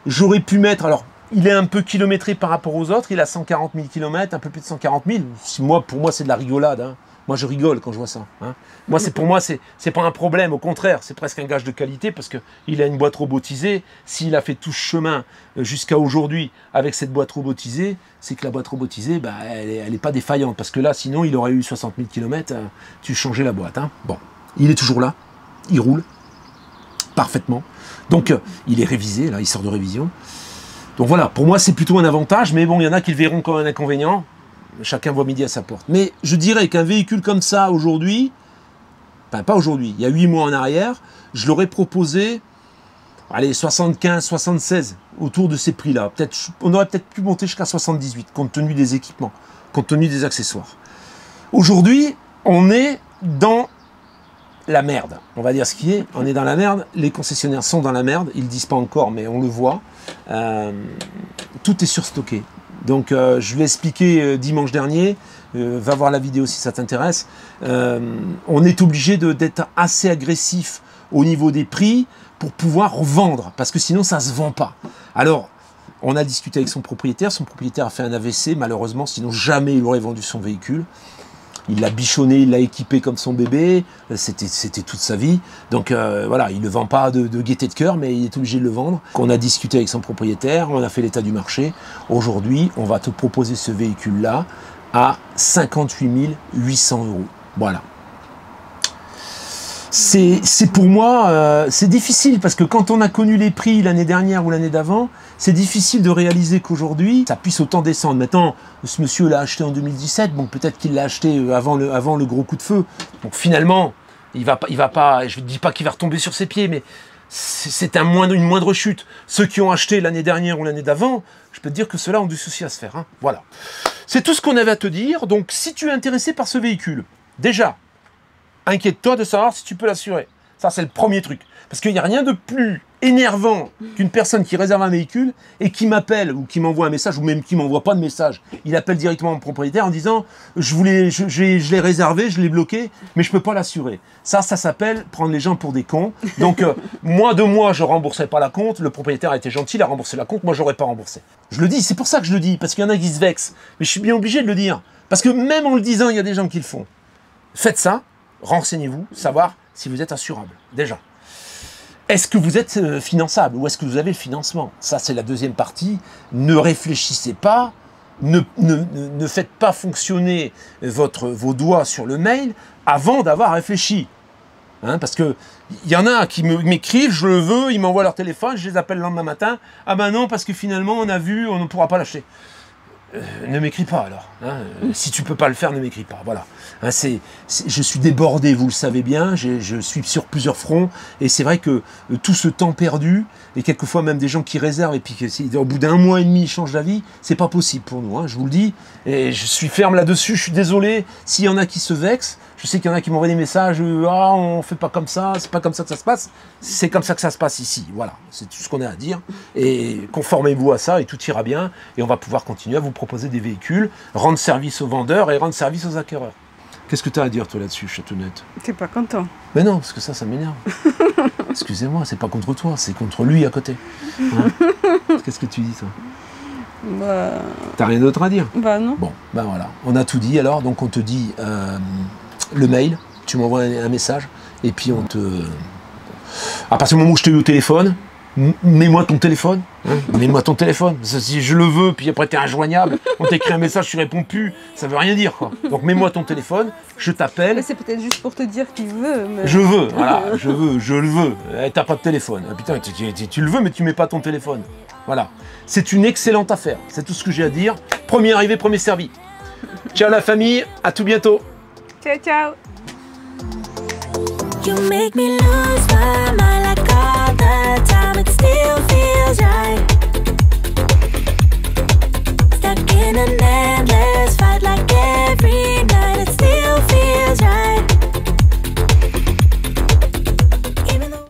j'aurais pu mettre... Alors, il est un peu kilométré par rapport aux autres, il a 140 000 km, un peu plus de 140 000. Pour moi, c'est de la rigolade. Hein. Moi, je rigole quand je vois ça. Hein. Pour moi, c'est pas un problème. Au contraire, c'est presque un gage de qualité parce qu'il a une boîte robotisée. S'il a fait tout ce chemin jusqu'à aujourd'hui avec cette boîte robotisée, c'est que la boîte robotisée, bah, elle est pas défaillante. Parce que là, sinon, il aurait eu 60 000 km, tu changeais la boîte. Hein. Bon, il est toujours là. Il roule parfaitement. Donc, il est révisé. Là, il sort de révision. Donc voilà, pour moi, c'est plutôt un avantage. Mais bon, il y en a qui le verront comme un inconvénient. Chacun voit midi à sa porte. Mais je dirais qu'un véhicule comme ça, aujourd'hui, enfin pas aujourd'hui, il y a 8 mois en arrière, je l'aurais proposé, allez, 75, 76, autour de ces prix-là. On aurait peut-être pu monter jusqu'à 78, compte tenu des équipements, compte tenu des accessoires. Aujourd'hui, on est dans la merde. On va dire ce qui est, on est dans la merde. Les concessionnaires sont dans la merde, ils ne le disent pas encore, mais on le voit. Tout est surstocké. Donc je vais expliquer dimanche dernier, va voir la vidéo si ça t'intéresse, on est obligé d'être assez agressif au niveau des prix pour pouvoir vendre, parce que sinon ça ne se vend pas. Alors, on a discuté avec son propriétaire a fait un AVC malheureusement, sinon jamais il aurait vendu son véhicule. Il l'a bichonné, il l'a équipé comme son bébé, c'était toute sa vie. Donc voilà, il ne le vend pas de gaieté de cœur, mais il est obligé de le vendre. On a discuté avec son propriétaire, on a fait l'état du marché. Aujourd'hui, on va te proposer ce véhicule-là à 58 800 €. Voilà. C'est pour moi, c'est difficile parce que quand on a connu les prix l'année dernière ou l'année d'avant, c'est difficile de réaliser qu'aujourd'hui, ça puisse autant descendre. Maintenant, ce monsieur l'a acheté en 2017, bon peut-être qu'il l'a acheté avant le gros coup de feu. Donc finalement, il va pas, je ne dis pas qu'il va retomber sur ses pieds, mais c'est une moindre chute. Ceux qui ont acheté l'année dernière ou l'année d'avant, je peux te dire que ceux-là ont du souci à se faire. Hein. Voilà. C'est tout ce qu'on avait à te dire. Donc si tu es intéressé par ce véhicule, déjà, inquiète-toi de savoir si tu peux l'assurer. Ça, c'est le premier truc. Parce qu'il n'y a rien de plus énervant qu'une personne qui réserve un véhicule et qui m'appelle ou qui m'envoie un message ou même qui ne m'envoie pas de message. Il appelle directement mon propriétaire en disant « je l'ai réservé, je l'ai bloqué, mais je ne peux pas l'assurer ». Ça s'appelle prendre les gens pour des cons. Donc, moi, je ne remboursais pas la compte. Le propriétaire a été gentil, il a remboursé la compte. Moi, je n'aurais pas remboursé. Je le dis, c'est pour ça que je le dis. Parce qu'il y en a qui se vexent. Mais je suis bien obligé de le dire. Parce que même en le disant, il y a des gens qui le font. Faites ça. Renseignez-vous, savoir si vous êtes assurable, déjà. Est-ce que vous êtes finançable ou est-ce que vous avez le financement? Ça, c'est la deuxième partie. Ne réfléchissez pas, ne faites pas fonctionner vos doigts sur le mail avant d'avoir réfléchi. Hein, parce qu'il y en a qui m'écrivent, je le veux, ils m'envoient leur téléphone, je les appelle le lendemain matin. Ah ben non, parce que finalement, on a vu, on ne pourra pas l'acheter. Ne m'écris pas alors. Hein. Si tu peux pas le faire, ne m'écris pas. Voilà. Hein, je suis débordé, vous le savez bien. Je suis sur plusieurs fronts et c'est vrai que tout ce temps perdu et quelquefois même des gens qui réservent et puis au bout d'un mois et demi ils changent d'avis, c'est pas possible pour nous. Hein, je vous le dis et je suis ferme là-dessus. Je suis désolé s'il y en a qui se vexent. Je sais qu'il y en a qui m'envoient des messages. Ah, on fait pas comme ça. C'est pas comme ça que ça se passe. C'est comme ça que ça se passe ici. Voilà. C'est tout ce qu'on a à dire et conformez-vous à ça et tout ira bien et on va pouvoir continuer à vous proposer des véhicules, rendre service aux vendeurs et rendre service aux acquéreurs. Qu'est-ce que tu as à dire, toi, là-dessus, Châteaunette? T'es pas content? Mais non, parce que ça m'énerve. Excusez-moi, c'est pas contre toi, c'est contre lui à côté. Hein? Qu'est-ce que tu dis, toi? Bah... T'as rien d'autre à dire? Bah non. Bon, ben voilà. On a tout dit, alors. Donc, on te dit le mail, tu m'envoies un message, et puis on te... À partir du moment où je t'ai eu au téléphone, mets-moi ton téléphone, hein, mets-moi ton téléphone. Si je le veux, puis après t'es injoignable, on t'écrit un message, tu réponds plus, ça veut rien dire quoi. Donc mets-moi ton téléphone, je t'appelle. Mais c'est peut-être juste pour te dire qu'il veut. Mais... Je veux, voilà, je le veux. T'as pas de téléphone. Ah, putain, tu le veux, mais tu mets pas ton téléphone. Voilà. C'est une excellente affaire. C'est tout ce que j'ai à dire. Premier arrivé, premier servi. Ciao la famille, à tout bientôt. Ciao, ciao. You make me lose my mind.